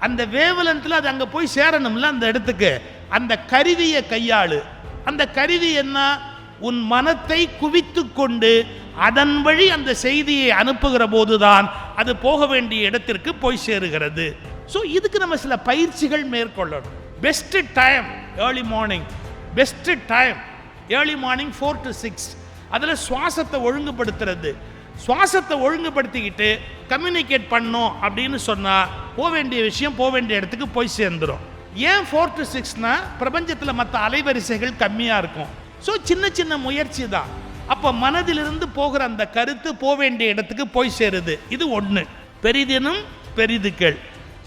அந்த வேவலன்ஸில் அது அங்கே போய் சேரணும்ல அந்த இடத்துக்கு. அந்த கருவியை கையாளு. அந்த கருவி என்ன? உன் மனத்தை குவித்து கொண்டு அதன் வழி அந்த செய்தியை அனுப்புகிற போதுதான் அது போக வேண்டிய இடத்திற்கு போய் சேருகிறது. ஸோ இதுக்கு நம்ம சில பயிற்சிகள் மேற்கொள்ளணும். Best time early morning, best time early morning 4 to 6. அதில் சுவாசத்தை ஒழுங்குபடுத்துறது. சுவாசத்தை ஒழுங்குபடுத்திக்கிட்டு கம்யூனிகேட் பண்ணோம் அப்படின்னு சொன்னால் போக வேண்டிய விஷயம் போக வேண்டிய இடத்துக்கு போய் சேர்ந்துடும். ஏன் 4 to 6னா பிரபஞ்சத்தில் மற்ற அலைவரிசைகள் கம்மியாக இருக்கும். ஸோ சின்ன சின்ன முயற்சி தான். அப்போ மனதிலிருந்து போகிற அந்த கருத்து போக வேண்டிய இடத்துக்கு போய் சேருது. இது ஒன்று. பெரிதினும் பெரிது கேள்.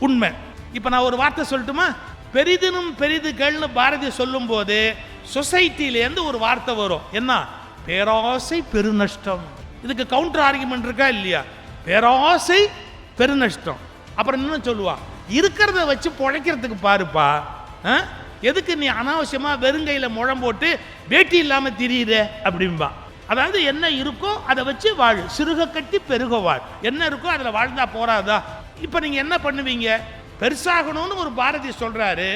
உண்மை. இப்போ நான் ஒரு வார்த்தை சொல்லட்டுமா? பெரிதினும் பெரிது கேள்னு பாரதி சொல்லும் போது சொசைட்டிலேருந்து ஒரு வார்த்தை வரும். என்ன? பேராசை பெருநஷ்டம். இதுக்கு கவுண்டர் ஆர்குமெண்ட் இருக்கா இல்லையா? பேராசை பெருநஷ்டம். அப்புறம் இன்னும் சொல்லுவா, இருக்கிறத வச்சு பிழைக்கிறதுக்கு பாருப்பா, எதுக்கு நீ அனாவசியமா வெறுங்கையில் முழம் போட்டு வேட்டி இல்லாமல் திரியுற அப்படின்பா. அதாவது என்ன இருக்கோ அதை வச்சு வாழு, சிறுக கட்டி பெருக வாழ். என்ன இருக்கோ அதில் வாழ்ந்தா போறாதா? இப்போ நீங்கள் என்ன பண்ணுவீங்க? பெருசாகணும்னு ஒரு பாரதி சொல்றாரு,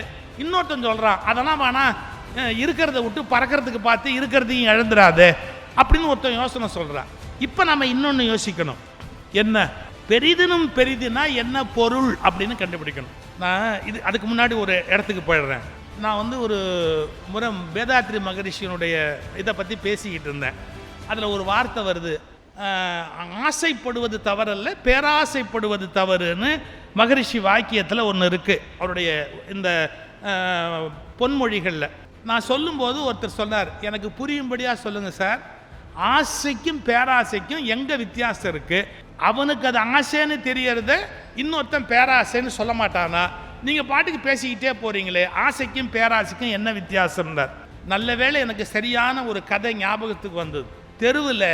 இன்னொருத்தன் சொல்றான் அதெல்லாம் வேணா, இருக்கிறத விட்டு பறக்கிறதுக்கு பார்த்து இருக்கிறதையும் இழந்துடாது அப்படின்னு ஒருத்தன் யோசனை சொல்கிறான். இப்போ நம்ம இன்னொன்று யோசிக்கணும். என்ன? பெரிதினும் பெரிதுனா என்ன பொருள் அப்படின்னு கண்டுபிடிக்கணும். நான் அதுக்கு முன்னாடி ஒரு இடத்துக்கு போயிடுறேன். நான் ஒரு முறை வேதாத்ரி மகரிஷியினுடைய இதை பற்றி பேசிக்கிட்டு இருந்தேன். அதில் ஒரு வார்த்தை வருது, ஆசைப்படுவது தவறல்ல, பேராசைப்படுவது தவறுன்னு மகரிஷி வாக்கியத்தில் ஒன்று இருக்குது அவருடைய இந்த பொன்மொழிகளில். நான் சொல்லும்போது ஒருத்தர் சொன்னார், எனக்கு புரியும்படியாக சொல்லுங்கள் சார், ஆசைக்கும் பேராசைக்கும் எங்கே வித்தியாசம் இருக்குது? அவனுக்கு அது ஆசைன்னு தெரியறத இன்னொருத்தன் பேராசைன்னு சொல்ல மாட்டானா? நீங்கள் பாட்டுக்கு பேசிக்கிட்டே போகிறீங்களே, ஆசைக்கும் பேராசைக்கும் என்ன வித்தியாசம்னார். நல்ல வேளை எனக்கு சரியான ஒரு கதை ஞாபகத்துக்கு வந்தது. தெருவில்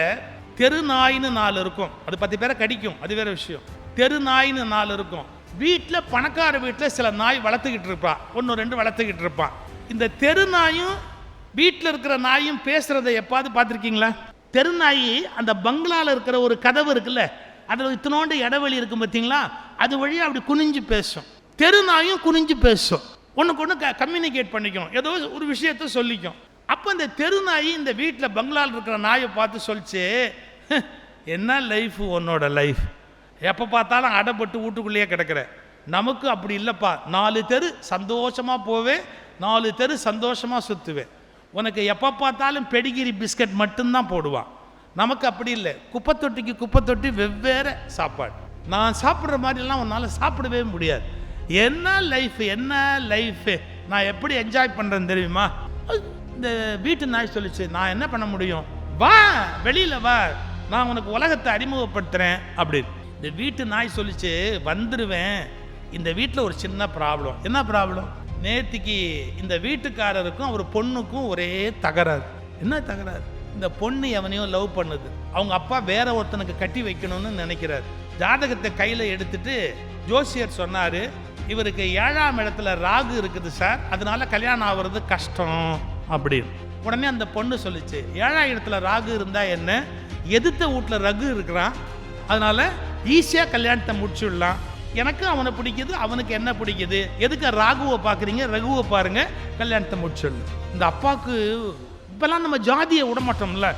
தெரு நாயின்னு 4 இருக்கும், அது 10 பேரை கடிக்கும், அது வேற விஷயம். தெரு நாயின்னு 4 இருக்கும். வீட்டில் பணக்கார வீட்டில் சில நாய் வளர்த்துக்கிட்டு இருப்பான், 1-2 வளர்த்துக்கிட்டு இருப்பான். இந்த தெரு நாயும் வீட்டில் இருக்கிற நாயும் பேசுகிறத எப்பாவது பார்த்துருக்கீங்களா? தெரு நாய் அந்த பங்களாவில் இருக்கிற ஒரு கதவு இருக்குல்ல, அதில் இத்தனோண்டு இடைவெளி இருக்கும் பார்த்தீங்களா, அது வழியாக அப்படி குனிஞ்சு பேசும். தெரு நாயும் குனிஞ்சு பேசும், ஒன்றுக்கு ஒன்று கம்யூனிகேட் பண்ணிக்கணும், ஏதோ ஒரு விஷயத்த சொல்லிக்கும். அப்போ இந்த தெரு நாய் இந்த வீட்டில் பங்களாவில் இருக்கிற நாயை பார்த்து சொல்லிச்சு, என்ன லைஃப் உன்னோட லைஃப், எப்போ பார்த்தாலும் அடைப்பட்டு வீட்டுக்குள்ளேயே கிடக்கிற, நமக்கு அப்படி இல்லைப்பா, 4 தெரு சந்தோஷமாக போவேன், 4 தெரு சந்தோஷமாக சுற்றுவேன், உனக்கு எப்போ பார்த்தாலும் பெடிகிரி பிஸ்கட் மட்டும்தான் போடுவான், நமக்கு அப்படி இல்லை, குப்பை தொட்டிக்கு குப்பை தொட்டி வெவ்வேறு சாப்பாடு, நான் சாப்பிட்ற மாதிரிலாம் உன்னால் சாப்பிடவே முடியாது, என்ன லைஃப் என்ன லைஃபு, நான் எப்படி என்ஜாய் பண்ணுறேன்னு தெரியுமா? இந்த வீட்டு நாய் சொல்லிச்சு, நான் என்ன பண்ண முடியும், வா வெளியில் வா, நான் உனக்கு உலகத்தை அறிமுகப்படுத்துகிறேன் அப்படின்னு. இந்த வீட்டு நாய் சொல்லிச்சு, வந்துடுவேன், இந்த வீட்டில் ஒரு சின்ன ப்ராப்ளம். என்ன ப்ராப்ளம்? நேற்றுக்கு இந்த வீட்டுக்காரருக்கும் அவர் பொண்ணுக்கும் ஒரே தகராறு. என்ன தகராறு? இந்த பொண்ணு எவனையோ லவ் பண்ணுது, அவங்க அப்பா வேற ஒருத்தனுக்கு கட்டி வைக்கணும்னு நினைக்கிறார். ஜாதகத்தை கையில் எடுத்துட்டு ஜோசியர் சொன்னார், இவருக்கு 7ஆம் இடத்துல ராகு இருக்குது சார், அதனால கல்யாணம் ஆகிறது கஷ்டம் அப்படின்னு. உடனே அந்த பொண்ணு சொல்லிச்சு, 7ஆம் இடத்துல ராகு இருந்தால் என்ன, எதிர்த்த வீட்டில் ரகு இருக்கிறான், அதனால ஈஸியாக கல்யாணத்தை முடிச்சுடலாம். எனக்கு அவனை பிடிக்குது, அவனுக்கு என்ன பிடிக்குது, எதுக்கு ராகுவை பார்க்குறீங்க, ரகுவை பாருங்க, கல்யாணத்தை முடிச்சிடலாம். இந்த அப்பாவுக்கு இப்போல்லாம் நம்ம ஜாதியை விடமாட்டோம்ல.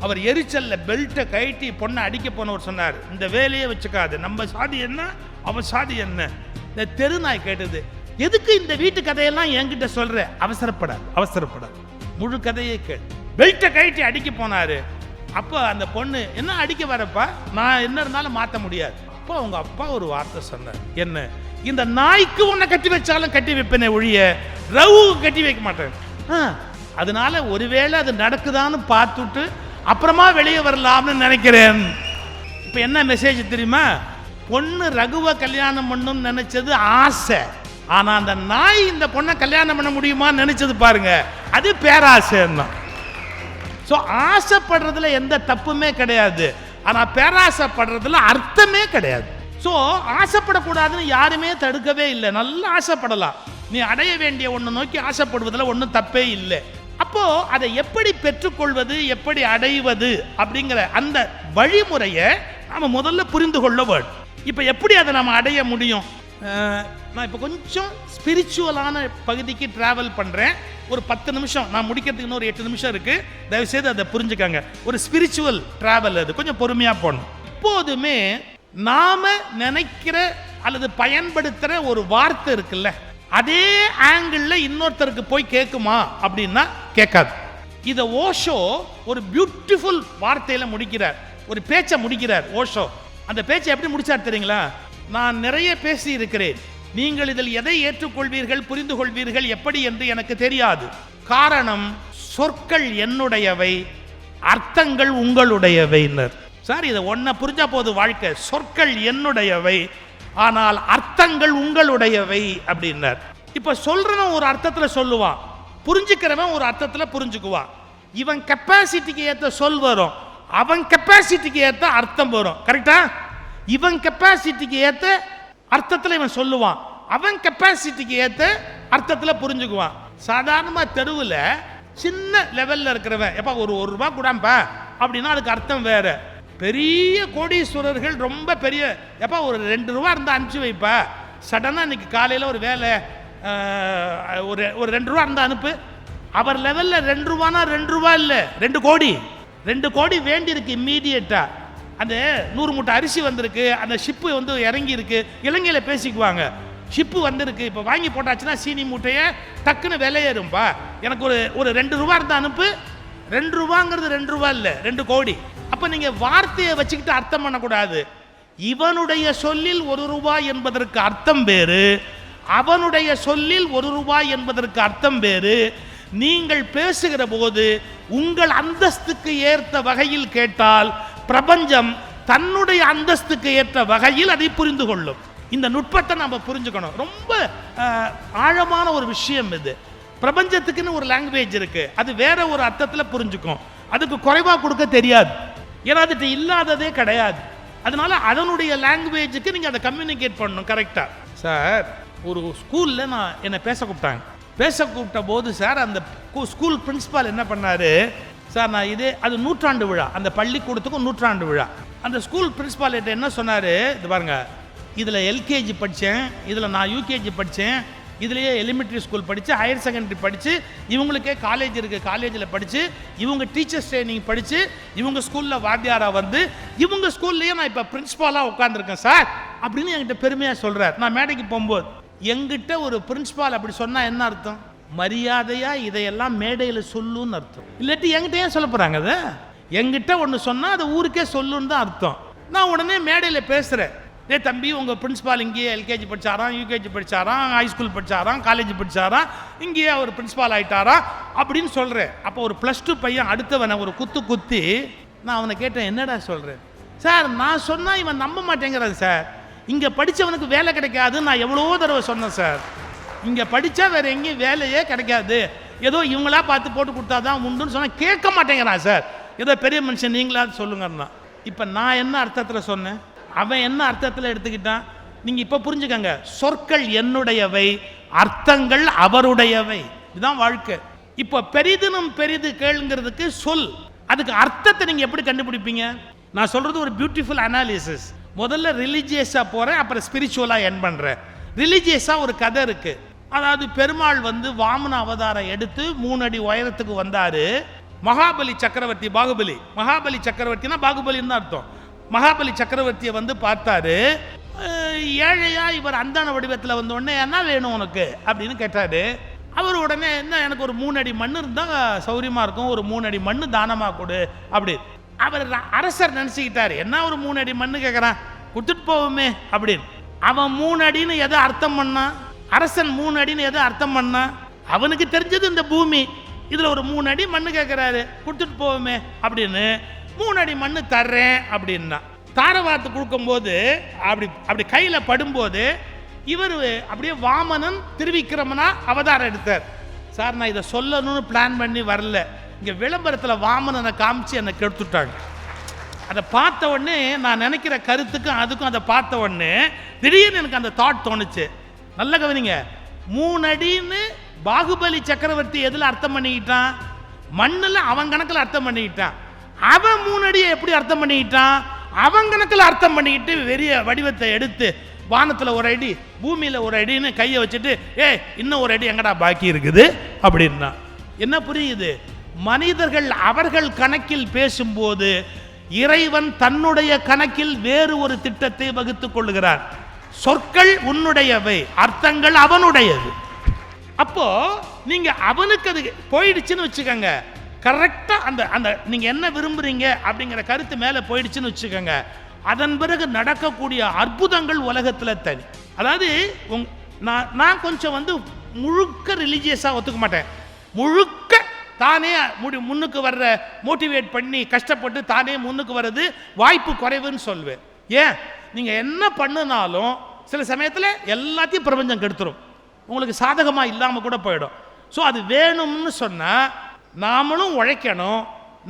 அவர் எரிச்சல்ல பெல்ட்டை கழட்டி பொண்ணை அடிக்க போனவர் சொன்னார், இந்த வேலையை வச்சுக்காது, நம்ம சாதி என்ன அவன் சாதி என்ன. இந்த தெரு நாய் கேட்டது, எதுக்கு இந்த வீட்டு கதையெல்லாம் என்கிட்ட சொல்ற, அவசரப்படாது, முழு கதையே கேட்டு பெல்ட்டை கழட்டி அடிக்க போனாரு. அப்போ அந்த பொண்ணு, என்ன அடிக்க வரப்பா, நான் என்ன இருந்தாலும் மாற்ற முடியாது. அப்போ அவங்க அப்பா ஒரு வார்த்தை சொன்னார், என்ன, இந்த நாய்க்கு உன்னை கட்டி வச்சாலும் கட்டி வைப்பேனே ஒழிய ரவுக்கு கட்டி வைக்க மாட்டேன். அதனால ஒருவேளை அது நடக்குதான்னு பார்த்துட்டு அப்புறமா வெளியே வரலாம்னு நினைக்கிறேன். இப்போ என்ன மெசேஜ் தெரியுமா, பொண்ணு ரகுவை கல்யாணம் பண்ணணும்னு நினைச்சது ஆசை, ஆனா அந்த நாய் இந்த பொண்ணை கல்யாணம் பண்ண முடியுமா நினைச்சது பாருங்க, அது பேராசைன்னா. ஸோ ஆசைப்படுறதுல எந்த தப்புமே கிடையாது, ஆனா பேராசைப்படுறதுல அர்த்தமே கிடையாது. ஸோ ஆசைப்படக்கூடாதுன்னு யாருமே தடுக்கவே இல்லை, நல்லா ஆசைப்படலாம். நீ அடைய வேண்டிய ஒன்று நோக்கி ஆசைப்படுவதில் ஒன்றும் தப்பே இல்லை. அப்போ அதை எப்படி பெற்றுக்கொள்வது, எப்படி அடைவது அப்படிங்கிற அந்த வழிமுறையை நாம முதல்ல புரிந்து கொள்ள வேண்டும். இப்போ எப்படி அதை நம்ம அடைய முடியும்? நான் இப்போ கொஞ்சம் ஸ்பிரிச்சுவலான பகுதிக்கு டிராவல் பண்ணுறேன். ஒரு 10 நிமிஷம், நான் முடிக்கிறதுக்கு இன்னொரு 8 நிமிஷம் இருக்கு, தயவுசெய்து அதை புரிஞ்சுக்காங்க. ஒரு ஸ்பிரிச்சுவல் டிராவல், அது கொஞ்சம் பொறுமையாக போகணும். எப்போதுமே நாம நினைக்கிற அல்லது பயன்படுத்துகிற ஒரு வார்த்தை இருக்குல்ல, அதே ஆங்கிள் இன்னொருத்தருக்கு போய் கேட்குமா அப்படின்னா கேட்காது. இதை ஓஷோ ஒரு பியூட்டிஃபுல் வார்த்தையில முடிக்கிறார், ஒரு பேச்சை முடிக்கிறார் ஓஷோ. அந்த பேச்சை எப்படி முடிச்சார் தெரியுங்களா, நான் நிறைய பேசி இருக்கிறேன், நீங்கள் இதில் எதை ஏற்றுக்கொள்வீர்கள், புரிந்து கொள்வீர்கள் எப்படி என்று எனக்கு தெரியாது. காரணம், சொற்கள் என்னுடையவை, அர்த்தங்கள் உங்களுடையவைன்னர். சார், இதை ஒன்ன புரிஞ்சா போது வாழ்க்கை. சொற்கள் என்னுடையவை, ஆனால் அர்த்தங்கள் உங்களுடையவை அப்படின்னார். இப்ப சொல்றவன் ஒரு அர்த்தத்துல சொல்லுவான், புரிஞ்சுக்கிறவன் ஒரு அர்த்தத்துல புரிஞ்சுக்குவான். இவன் கெப்பாசிட்டிக்கு ஏற்ற சொல் வரும், அவன் கெப்பாசிட்டிக்கு ஏற்ற அர்த்தம் வரும். கரெக்டா? இவன் கெப்பாசிட்டிக்கு ஏற்ற அர்த்தத்துல இவன் சொல்லுவான், அவன் கெப்பாசிட்டிக்கு ஏற்ற அர்த்தத்துல புரிஞ்சுக்குவான். சாதாரணமா தெருவில் சின்ன லெவல்ல இருக்கிறவன், எப்ப ஒரு ரூபா கூடாம்பா அப்படின்னா அதுக்கு அர்த்தம் வேற. பெரிய கோடீஸ்வரர்கள் ரொம்ப பெரிய, எப்போ ஒரு 2 ரூபா இருந்தால் அனுப்பிச்சு வைப்பா, சடனாக இன்னைக்கு காலையில் ஒரு வேலை, ஒரு 2 ரூபா இருந்தால் அனுப்பு. அவர் லெவலில் 2 ரூபானா 2 ரூபா இல்லை, 2 கோடி வேண்டியிருக்கு இம்மீடியட்டா. அந்த 100 மூட்டை அரிசி வந்திருக்கு, அந்த ஷிப்பு வந்து இறங்கி இருக்கு, இலங்கையில் பேசிக்குவாங்க, ஷிப்பு வந்திருக்கு, இப்போ வாங்கி போட்டாச்சுன்னா சீனி மூட்டையை டக்குன்னு விலையேறும்பா, எனக்கு ஒரு 2 ரூபா இருந்தால் அனுப்பு. 2 ரூபாங்கிறது 2 ரூபா இல்லை, 2 கோடி. அப்ப நீங்க வார்த்தையை வச்சுக்கிட்டு அர்த்தம் பண்ணக்கூடாது. இவனுடைய சொல்லில் 1 ரூபாய் என்பதற்கு அர்த்தம் வேறு, அவனுடைய சொல்லில் 1 ரூபாய் என்பதற்கு அர்த்தம் வேறு. நீங்கள் பேசுகிற போது உங்கள் அந்தஸ்துக்கு ஏற்ற வகையில் கேட்டால் பிரபஞ்சம் தன்னுடைய அந்தஸ்துக்கு ஏற்ற வகையில் அதை புரிந்து கொள்ளும். இந்த நுட்பத்தை நம்ம புரிஞ்சுக்கணும். ரொம்ப ஆழமான ஒரு விஷயம் இது. பிரபஞ்சத்துக்குன்னு ஒரு லாங்குவேஜ் இருக்கு, அது வேற ஒரு அர்த்தத்தில் புரிஞ்சுக்கும். அதுக்கு குறைவா கொடுக்க தெரியாது, ஏன்னா அதுட்டு இல்லாததே கிடையாது. அதனால அதனுடைய லாங்குவேஜுக்கு நீங்க அதை கம்யூனிகேட் பண்ணணும் கரெக்டா. சார், ஒரு ஸ்கூல்ல நான் என்னை பேச கூப்பிட்ட போது சார், அந்த ஸ்கூல் பிரின்சிபால் என்ன பண்ணாரு சார், நான் அது 100ஆண்டு விழா, அந்த பள்ளிக்கூடத்துக்கும் 100ஆண்டு விழா. அந்த ஸ்கூல் பிரின்சிபால் என்ன சொன்னாரு, இது பாருங்க, இதுல எல்கேஜி படித்தேன், இதுல நான் யூகேஜி படித்தேன், இதுலேயே எலிமெண்ட்ரி ஸ்கூல் படித்து, ஹையர் செகண்டரி படித்து, இவங்களுக்கே காலேஜ் இருக்குது, காலேஜில் படித்து, இவங்க டீச்சர்ஸ் ட்ரைனிங் படித்து, இவங்க ஸ்கூலில் வாத்தியாராக வந்து, இவங்க ஸ்கூல்லையே நான் இப்போ பிரின்ஸ்பாலாக உட்காந்துருக்கேன் சார் அப்படின்னு என்கிட்ட பெருமையாக சொல்கிறார். நான் மேடைக்கு போகும்போது எங்கிட்ட ஒரு பிரின்ஸ்பால் அப்படி சொன்னால் என்ன அர்த்தம்? மரியாதையாக இதையெல்லாம் மேடையில் சொல்லுன்னு அர்த்தம். இல்லாட்டி என்கிட்ட ஏன் சொல்ல போகிறாங்க? அதை என்கிட்ட ஒன்று சொன்னால் அதை ஊருக்கே சொல்லுன்னு தான் அர்த்தம். நான் உடனே மேடையில் பேசுகிறேன், டே தம்பி, உங்கள் பிரின்ஸ்பால் இங்கேயே எல்கேஜி படித்தாராம், யூகேஜி படித்தாராம், ஹைஸ்கூல் படித்தாராம், காலேஜ் படித்தாராம், இங்கேயே அவர் பிரின்ஸ்பால் ஆகிட்டாரா அப்படின்னு சொல்கிறேன். அப்போ ஒரு +2 பையன் அடுத்தவனை ஒரு குத்தி நான் அவனை கேட்டேன், என்னடா சொல்கிறேன்? சார், நான் சொன்னால் இவன் நம்ப மாட்டேங்கிறான் சார், இங்கே படித்தவனுக்கு வேலை கிடைக்காது, நான் எவ்வளோ தடவை சொன்னேன் சார், இங்கே படித்தா வேறு எங்கேயும் வேலையே கிடைக்காது, ஏதோ இவங்களா பார்த்து போட்டு கொடுத்தா தான் உண்டுன்னு சொன்னால் கேட்க மாட்டேங்கிறான் சார், ஏதோ பெரிய மனுஷன் நீங்களாவது சொல்லுங்கன்னா. இப்போ நான் என்ன அர்த்தத்தில் சொன்னேன், அவன் என்ன அர்த்தத்தில் எடுத்துக்கிட்டான்? நீங்க இப்ப புரிஞ்சுக்கங்க, சொற்கள் என்னுடையவை, அர்த்தங்கள் அவருடையவை. இதுதான் வாழ்க்கை. இப்ப பெரிதினும் பெரிது கேளுங்கிறதுக்கு சொல், அதுக்கு அர்த்தத்தை நீங்க எப்படி கண்டுபிடிப்பீங்க? நான் சொல்றது ஒரு பியூட்டிஃபுல் அனாலிசிஸ். முதல்ல ரிலீஜியஸாக போகிறேன், அப்புறம் ஸ்பிரிச்சுவலாக என் பண்ணுறேன். ரிலீஜியஸாக ஒரு கதை இருக்குது. அதாவது பெருமாள் வந்து வாமன அவதாரம் எடுத்து 3 அடி உயரத்துக்கு வந்தார். மகாபலி சக்கரவர்த்தி, மகாபலி சக்கரவர்த்தினா பாகுபலின்னு அர்த்தம். மகாபலி சக்கரவர்த்தியை வந்து பார்த்தாரு. ஏழையா இவர் அந்தான வடிவத்தில் வந்த உடனே என்ன வேணும் உனக்கு அப்படின்னு கேட்டாரு. அவர் உடனே என்ன, எனக்கு ஒரு 3 அடி மண் இருந்தால் சௌரியமாக இருக்கும், ஒரு 3 அடி மண் தானமாக கொடு அப்படி. அவர் அரசர் நினச்சிக்கிட்டாரு, என்ன ஒரு 3 அடி மண் கேட்குறான், கொடுத்துட்டு போவோமே அப்படின்னு. அவன் 3 அடின்னு எதை அர்த்தம் பண்ணான், அரசன் 3 அடின்னு எதை அர்த்தம் பண்ணான், அவனுக்கு தெரிஞ்சது இந்த பூமி, இதில் ஒரு 3 அடி மண் கேட்குறாரு, கொடுத்துட்டு போவோமே அப்படின்னு 3 அடி மண் தர்றேன் அப்படின்னா. தாரவாத்து கொடுக்கும்போது அப்படி கையில் படும்போது இவர் அப்படியே வாமனன் திருவிக்கிரமனா அவதாரம் எடுத்தார். சார் நான் இதை சொல்லணும்னு பிளான் பண்ணி வரல, இங்கே விளம்பரத்தில் வாமனனை காமிச்சு என்னை கெடுத்துட்டாங்க. அதை பார்த்த உடனே நான் நினைக்கிற கருத்துக்கும் அதுக்கும் அதை பார்த்த உடனே திடீர்னு எனக்கு அந்த தாட் தோணுச்சு. நல்ல கவனிங்க, 3 அடின்னு பாகுபலி சக்கரவர்த்தி எதில் அர்த்தம் பண்ணிக்கிட்டான், மண்ணில் அவன் கணக்கில் அர்த்தம் பண்ணிக்கிட்டான். அவன் 3 அடியை எப்படி அர்த்தம் பண்ணிக்கிட்டான், அவன் கணக்கில் அர்த்தம் பண்ணிக்கிட்டு வெறிய வடிவத்தை எடுத்து வானத்தில் ஒரு அடி பூமியில் ஒரு அடின்னு கையை வச்சுட்டு இன்னும் ஒரு அடி எங்கடா பாக்கி இருக்குது அப்படின்னா என்ன புரியுது? மனிதர்கள் அவர்கள் கணக்கில் பேசும்போது இறைவன் தன்னுடைய கணக்கில் வேறு ஒரு திட்டத்தை வகுத்துக் கொள்ளுகிறார். சொற்கள் உன்னுடையவை, அர்த்தங்கள் அவனுடையது. அப்போ நீங்க அவனுக்கு அது போயிடுச்சுன்னு வச்சுக்கோங்க, கரெக்டா அந்த நீங்க என்ன விரும்புறீங்க அப்படிங்கிற கருத்து மேல போயிடுச்சுன்னு வச்சுக்கோங்க, அதன் பிறகு நடக்கக்கூடிய அற்புதங்கள் உலகத்துல தனி. அதாவது நான் கொஞ்சம் வந்து முழுக்க ரிலீஜியஸா ஒத்துக்க மாட்டேன். முழுக்க தானே முன்னுக்கு வர்ற மோட்டிவேட் பண்ணி கஷ்டப்பட்டு தானே முன்னுக்கு வர்றது வாய்ப்பு குறைவுன்னு சொல்வேன். ஏன், நீங்க என்ன பண்ணினாலும் சில சமயத்தில் எல்லாத்தையும் பிரபஞ்சம் கெடுத்துரும், உங்களுக்கு சாதகமாக இல்லாமல் கூட போயிடும். ஸோ அது வேணும்னு சொன்னால் நாமளும் உழைக்கணும்,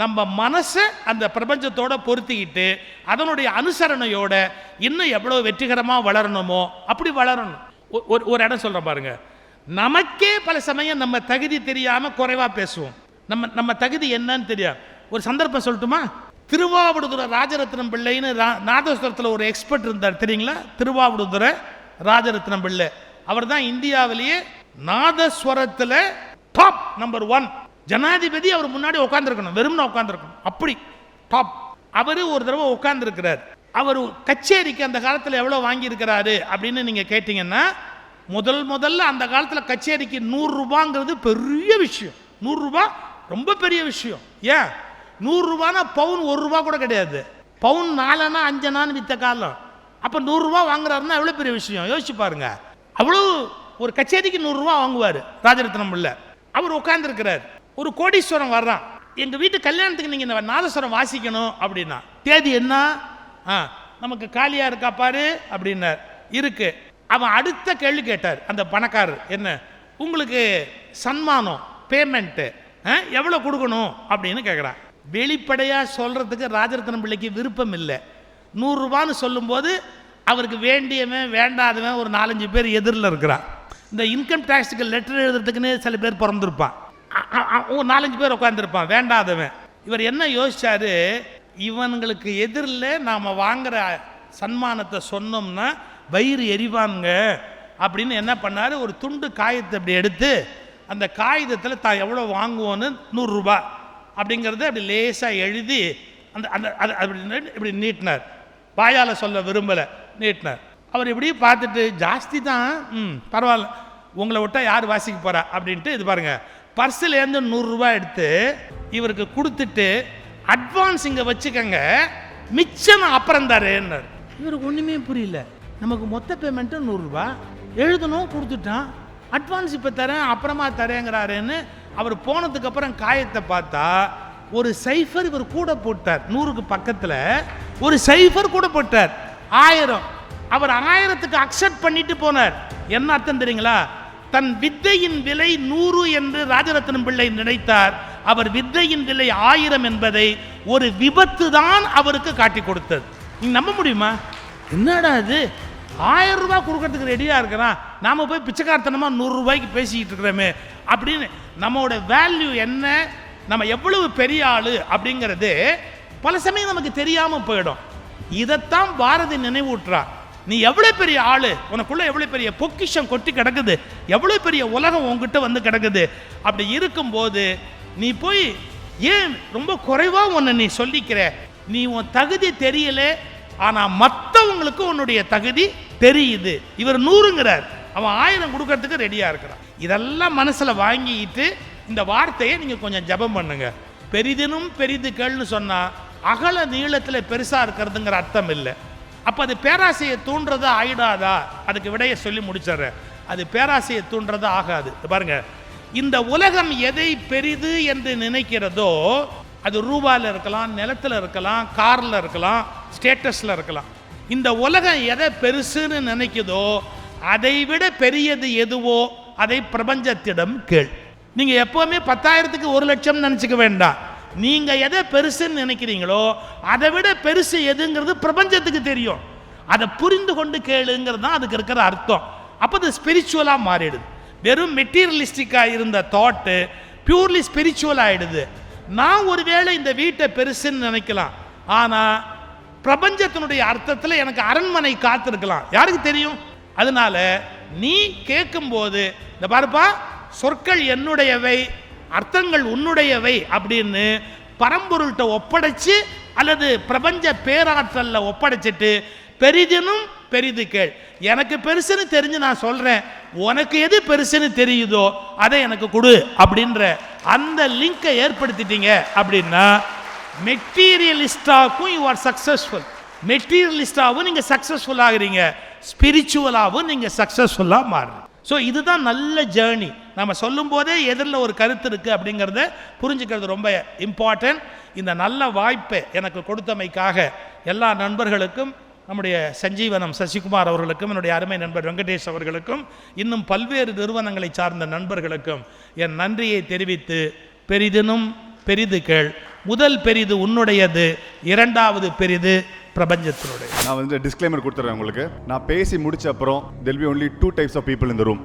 நம்ம மனசை அந்த பிரபஞ்சத்தோட பொருத்திக்கிட்டு அதனுடைய அனுசரணையோட இன்னும் எவ்வளோ வெற்றிகரமாக வளரணுமோ அப்படி வளரணும். ஒரு இடம் சொல்கிறேன் பாருங்க, நமக்கே பல சமயம் நம்ம தகுதி தெரியாமல் குறைவாக பேசுவோம். நம்ம தகுதி என்னன்னு தெரியாது. ஒரு சந்தர்ப்பம் சொல்லட்டுமா? திருவாவடுதுறை ராஜரத்னம் பிள்ளைன்னு நாதஸ்வரத்தில் ஒரு எக்ஸ்பர்ட் இருந்தார் தெரியுங்களா? திருவாவடுதுறை ராஜரத்னம் பிள்ளை, அவர் தான் இந்தியாவிலேயே நாதஸ்வரத்தில் டாப் நம்பர் 1. ஜனாதிபதி அவர் முன்னாடி உட்காந்துருக்கணும், வெறும்னா உட்காந்துருக்கணும், அப்படி டாப். அவர் ஒரு தடவை உட்காந்துருக்கிறார். அவர் கச்சேரிக்கு அந்த காலத்தில் எவ்வளோ வாங்கியிருக்கிறாரு அப்படின்னு நீங்கள் கேட்டிங்கன்னா, முதல்ல அந்த காலத்தில் கச்சேரிக்கு 100 ரூபாங்கிறது பெரிய விஷயம். 100 ரூபா ரொம்ப பெரிய விஷயம். ஏன், 100 ரூபானா பவுன் 1 ரூபா கூட கிடையாது. பவுன் 4 அணா 5 அணான்னு வித்த காலம். அப்போ 100 ரூபா வாங்குறாருன்னா எவ்வளோ பெரிய விஷயம் யோசிச்சு பாருங்க. அவ்வளோ ஒரு கச்சேரிக்கு 100 ரூபா வாங்குவார் ராஜரத்னம் பிள்ளை. அவர் உட்காந்துருக்கிறார். ஒரு கோடீஸ்வரன் வர்றான், எங்கள் வீட்டு கல்யாணத்துக்கு நீங்கள் இந்த நாதஸ்வரம் வாசிக்கணும் அப்படின்னா, தேதி என்ன, நமக்கு காலியாக இருக்கா பாரு அப்படின்னார். இருக்கு. அவன் அடுத்த கேள்வி கேட்டார் அந்த பணக்காரர், என்ன உங்களுக்கு சன்மானம் பேமெண்ட்டு எவ்வளோ கொடுக்கணும் அப்படின்னு கேட்குறான். வெளிப்படையாக சொல்கிறதுக்கு ராஜரத்னம் பிள்ளைக்கு விருப்பம் இல்லை. 100 ரூபான்னு சொல்லும்போது அவருக்கு வேண்டியவன் வேண்டாதவன் ஒரு 4-5 பேர் எதிரில் இருக்கிறான். இந்த இன்கம் டேக்ஸுக்கு லெட்டர் எழுதுறதுக்குன்னு சில பேர் பிறந்திருப்பான், ஒரு 4-5 பேர் உட்காந்துருப்பான் வேண்டாதவன். இவர் என்ன யோசிச்சாரு, இவங்களுக்கு எதிரில் நாம் வாங்குற சன்மானத்தை சொன்னோம்னா வயிறு எரிவாங்க அப்படின்னு என்ன பண்ணார், ஒரு துண்டு காகிதத்தை அப்படி எடுத்து அந்த காகிதத்தில் தான் எவ்வளோ வாங்குவோன்னு 100 ரூபா அப்படிங்கிறத அப்படி லேசாக எழுதி அந்த அந்த அது அப்படி இப்படி நீட்டினார். வாயால் சொல்ல விரும்பலை, நீட்டினார். அவர் இப்படி பார்த்துட்டு, ஜாஸ்தி தான், பரவாயில்ல, உங்களை விட்டால் யார் வாசிக்க போகிறா அப்படின்ட்டு இது பாருங்கள், பர்ஸிலேருந்து 100 ரூபா எடுத்து இவருக்கு கொடுத்துட்டு, அட்வான்ஸ் இங்கே வச்சுக்கங்க, மிச்சம் அப்புறம் தரேன்னார். இவருக்கு ஒன்றுமே புரியல. நமக்கு மொத்த பேமெண்ட்டு 100 ரூபா எழுதணும், கொடுத்துட்டான், அட்வான்ஸ் இப்போ தரேன் அப்புறமா தரேங்கிறாருன்னு. அவர் போனதுக்கப்புறம் காயத்தை பார்த்தா ஒரு சைஃபர் இவர் கூட போட்டார். 100க்கு பக்கத்தில் ஒரு சைஃபர் கூட போட்டார். 1000. அவர் 1000க்கு அக்செப்ட் பண்ணிட்டு போனார். என்ன அர்த்தம் தெரியுங்களா? தன் வித்தையின் விலை 100 என்று ராஜரத்னம் பிள்ளை நினைத்தார். அவர் வித்தையின் விலை 1000 என்பதை ஒரு விபத்து தான் அவருக்கு காட்டி கொடுத்தது. நீங்க நம்ப முடியுமா? என்னடா இது, 1000 ரூபாய் கொடுக்கறதுக்கு ரெடியா இருக்கிறான், நாம போய் பிச்சைக்காரத்தனமா 100 ரூபாய்க்கு பேசிக்கிட்டு இருக்கிறோமே அப்படின்னு. நம்மளோட வேல்யூ என்ன, நம்ம எவ்வளவு பெரிய ஆளு அப்படிங்கிறது பல சமயம் நமக்கு தெரியாம போயிடும். இதைத்தான் பாரதி நினைவூட்டுறார். நீ எவ்வளவு பெரிய ஆளு, உனக்குள்ள எவ்வளவு பெரிய பொக்கிஷம் கொட்டி கிடக்குது, எவ்வளவு பெரிய உலகம் உங்ககிட்ட வந்து கிடக்குது. அப்படி இருக்கும்போது நீ போய் ஏன் ரொம்ப குறைவா உன்னை நீ சொல்லிக்கிற? நீ உன் தகுதி தெரியல, ஆனா மற்றவங்களுக்கு உன்னுடைய தகுதி தெரியுது. இவர் 100ங்கிறார், அவன் 1000 கொடுக்கறதுக்கு ரெடியா இருக்கிறான். இதெல்லாம் மனசுல வாங்கிட்டு இந்த வார்த்தையை நீங்க கொஞ்சம் ஜபம் பண்ணுங்க. பெரிதினும் பெரிதுகள்னு சொன்னா அகல நீளத்துல பெருசா இருக்கிறதுங்கிற அர்த்தம் இல்லை. அப்ப அது பேராசையை தூண்டுறது ஆயிடாதா? அதுக்கு விடைய சொல்லி முடிச்சிடுறேன். அது பேராசையை தூண்டுறது ஆகாது. பாருங்க, இந்த உலகம் எதை பெரிது என்று நினைக்கிறதோ, அது ரூபாயில் இருக்கலாம், நிலத்தில் இருக்கலாம், காரில் இருக்கலாம், ஸ்டேட்டஸில் இருக்கலாம். இந்த உலகம் எதை பெருசுன்னு நினைக்குதோ அதை விட பெரியது எதுவோ அதை பிரபஞ்சத்திடம் கேள். நீங்க எப்பவுமே 10,000க்கு 1,00,000 நினைச்சுக்க வேண்டாம். நீங்க எதை பெருசுன்னு நினைக்கிறீங்களோ அதை விட பெருசு எதுங்கிறது பிரபஞ்சத்துக்கு தெரியும். அதை புரிந்து கொண்டு கேளுங்கிறது தான் அதுக்கு இருக்கிற அர்த்தம். அப்போ அது ஸ்பிரிச்சுவலா மாறிடுது. வெறும் மெட்டீரியலிஸ்டிக்கா இருந்த தாட்டு பியூர்லி ஸ்பிரிச்சுவல் ஆயிடுது. நான் ஒருவேளை இந்த வீட்டை பெருசுன்னு நினைக்கலாம், ஆனா பிரபஞ்சத்தினுடைய அர்த்தத்தில் எனக்கு அரண்மனை காத்திருக்கலாம், யாருக்கு தெரியும்? அதனால நீ கேட்கும்போது இந்த பாருப்பா, சொற்கள் என்னுடையவை, அர்த்தங்கள் உன்னுடையவை அப்படின்னு பரம்பொருள்கிட்ட ஒப்படைச்சு அல்லது பிரபஞ்ச பேராற்றல்ல ஒப்படைச்சிட்டு பெரிதினும் பெரிது கேள். எனக்கு பெருசுன்னு தெரிஞ்சு நான் சொல்றேன், உனக்கு எது பெருசுன்னு தெரியுதோ அதை எனக்கு கொடு அப்படின்ற அந்த லிங்கை ஏற்படுத்திட்டீங்க அப்படின்னா மெட்டீரியலிஸ்டாக்கும் யூ ஆர் சக்சஸ்ஃபுல். மெட்டீரியலிஸ்டாவும் நீங்க சக்சஸ்ஃபுல் ஆகுறீங்க, ஸ்பிரிச்சுவலாகவும் நீங்க சக்சஸ்ஃபுல்லா மாறுறீங்க. ஸோ இதுதான் நல்ல ஜேர்னி. நம்ம சொல்லும் போதே எதிரில் ஒரு கருத்து இருக்கு அப்படிங்கிறத புரிஞ்சுக்கிறது ரொம்ப இம்பார்ட்டன்ட். இந்த நல்ல வாய்ப்பை எனக்கு கொடுத்தமைக்காக எல்லா நண்பர்களுக்கும், நம்முடைய சஞ்சீவனம் சசிகுமார் அவர்களுக்கும், என்னுடைய அருமை நண்பர் வெங்கடேஷ் அவர்களுக்கும், இன்னும் பல்வேறு நிறுவனங்களை சார்ந்த நண்பர்களுக்கும் என் நன்றியை தெரிவித்து, பெரிதினும் பெரிது கேள். முதல் பெரிது உன்னுடையது, இரண்டாவது பெரிது பிரபஞ்சத்தினுடைய. நான் வந்து டிஸ்க்ளைமர் கொடுத்துறேன் உங்களுக்கு. நான் பேசி முடிச்ச அப்புறம் there will be only 2 types of people in the room.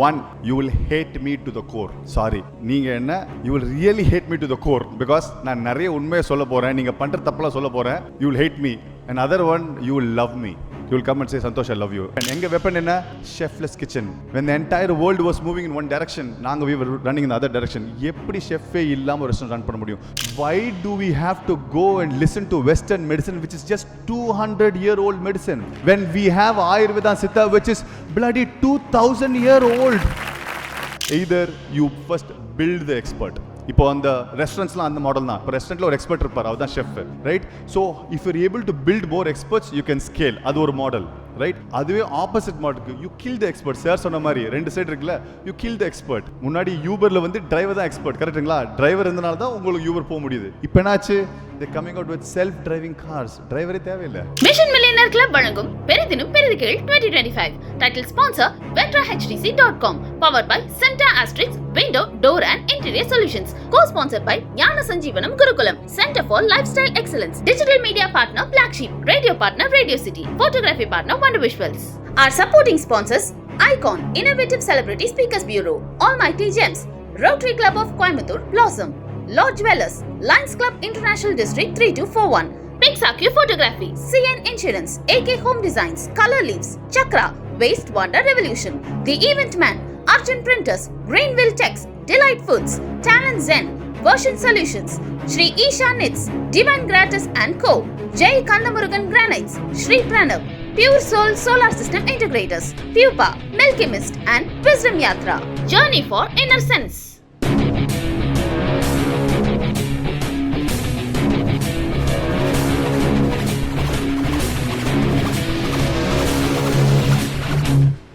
One, you will hate me to the core. Sorry, நீங்க என்ன, you will really hate me to the core because நான் நிறைய உண்மையை சொல்ல போறேன், நீங்க பண்ற தப்பெல்லாம் சொல்ல போறேன். You will hate me. And other one, you will love me. You will come and say, Santosh, I love you. And எங்க weapon என்ன? Chefless kitchen. When the entire world was moving in one direction, we were running in the other direction. எப்படி chef-ஏ இல்லாம ஒரு restaurant run பண்ண முடியும்? Why do we have to go and listen to Western medicine, which is just 200-year-old medicine, when we have Ayurveda and Siddha, which is bloody 2,000-year-old? Either you first build the expert. இப்போ அந்த ரெஸ்டாரண்ட்ஸ்லாம் அந்த model தான். இப்போ ரெஸ்டாரண்ட்ல ஒரு expert இருப்பார், அவர் தான் chef, right? So if you're able to build more experts you can scale. அது ஒரு மாடல், ரைட்? அதுவே ஆப்போசிட் மாடலுக்கு you kill the expert. Sir சொன்ன மாதிரி 2 சைடு இருக்குல்ல, யூ கில் த எக்ஸ்பர்ட். முன்னாடி யூபர்ல வந்து டிரைவர் தான் எக்ஸ்பர்ட், கரெக்ட்டுங்களா? டிரைவர் இருந்தனால தான் உங்களுக்கு யூபர் போக முடியுது. இப்போ என்னாச்சு? they coming out with self driving cars. டிரைவரே தேவையில்லை. மிஷன் மில்லியனர் கிளப் வழங்கும் பெரிதினும் பெரிதுகேள் 2025. Title sponsor vetrahdc.com. powered by Centa Astrix Window, Door and Interior Solutions. Co-sponsored by ஞான சஞ்சீவனம் குருகுலம், Center for Lifestyle Excellence. Digital media partner Black Sheep. Radio partner Radio City. Photography partner Wonder Visuals. Our supporting sponsors Icon, Innovative Celebrity Speakers Bureau, Almighty Gems, Rotary Club of Coimbatore, Blossom, Lord Dwellers, Lions Club International District 3241, Pixarq Photography, CN Insurance, AK Home Designs, Color Leaves, Chakra, Waste Wonder Revolution, The Event Man, Arjun Printers, Greenville Techs, Delight Foods, Talent Zen, Version Solutions, Shri Isha Knits, Divine Gratis and Co, Jai Kandamurugan Granites, Shri Pranav, Pure Soul Solar System Integrators, Pupa, Milky Mist and Wisdom Yatra. Journey for Inner Sense.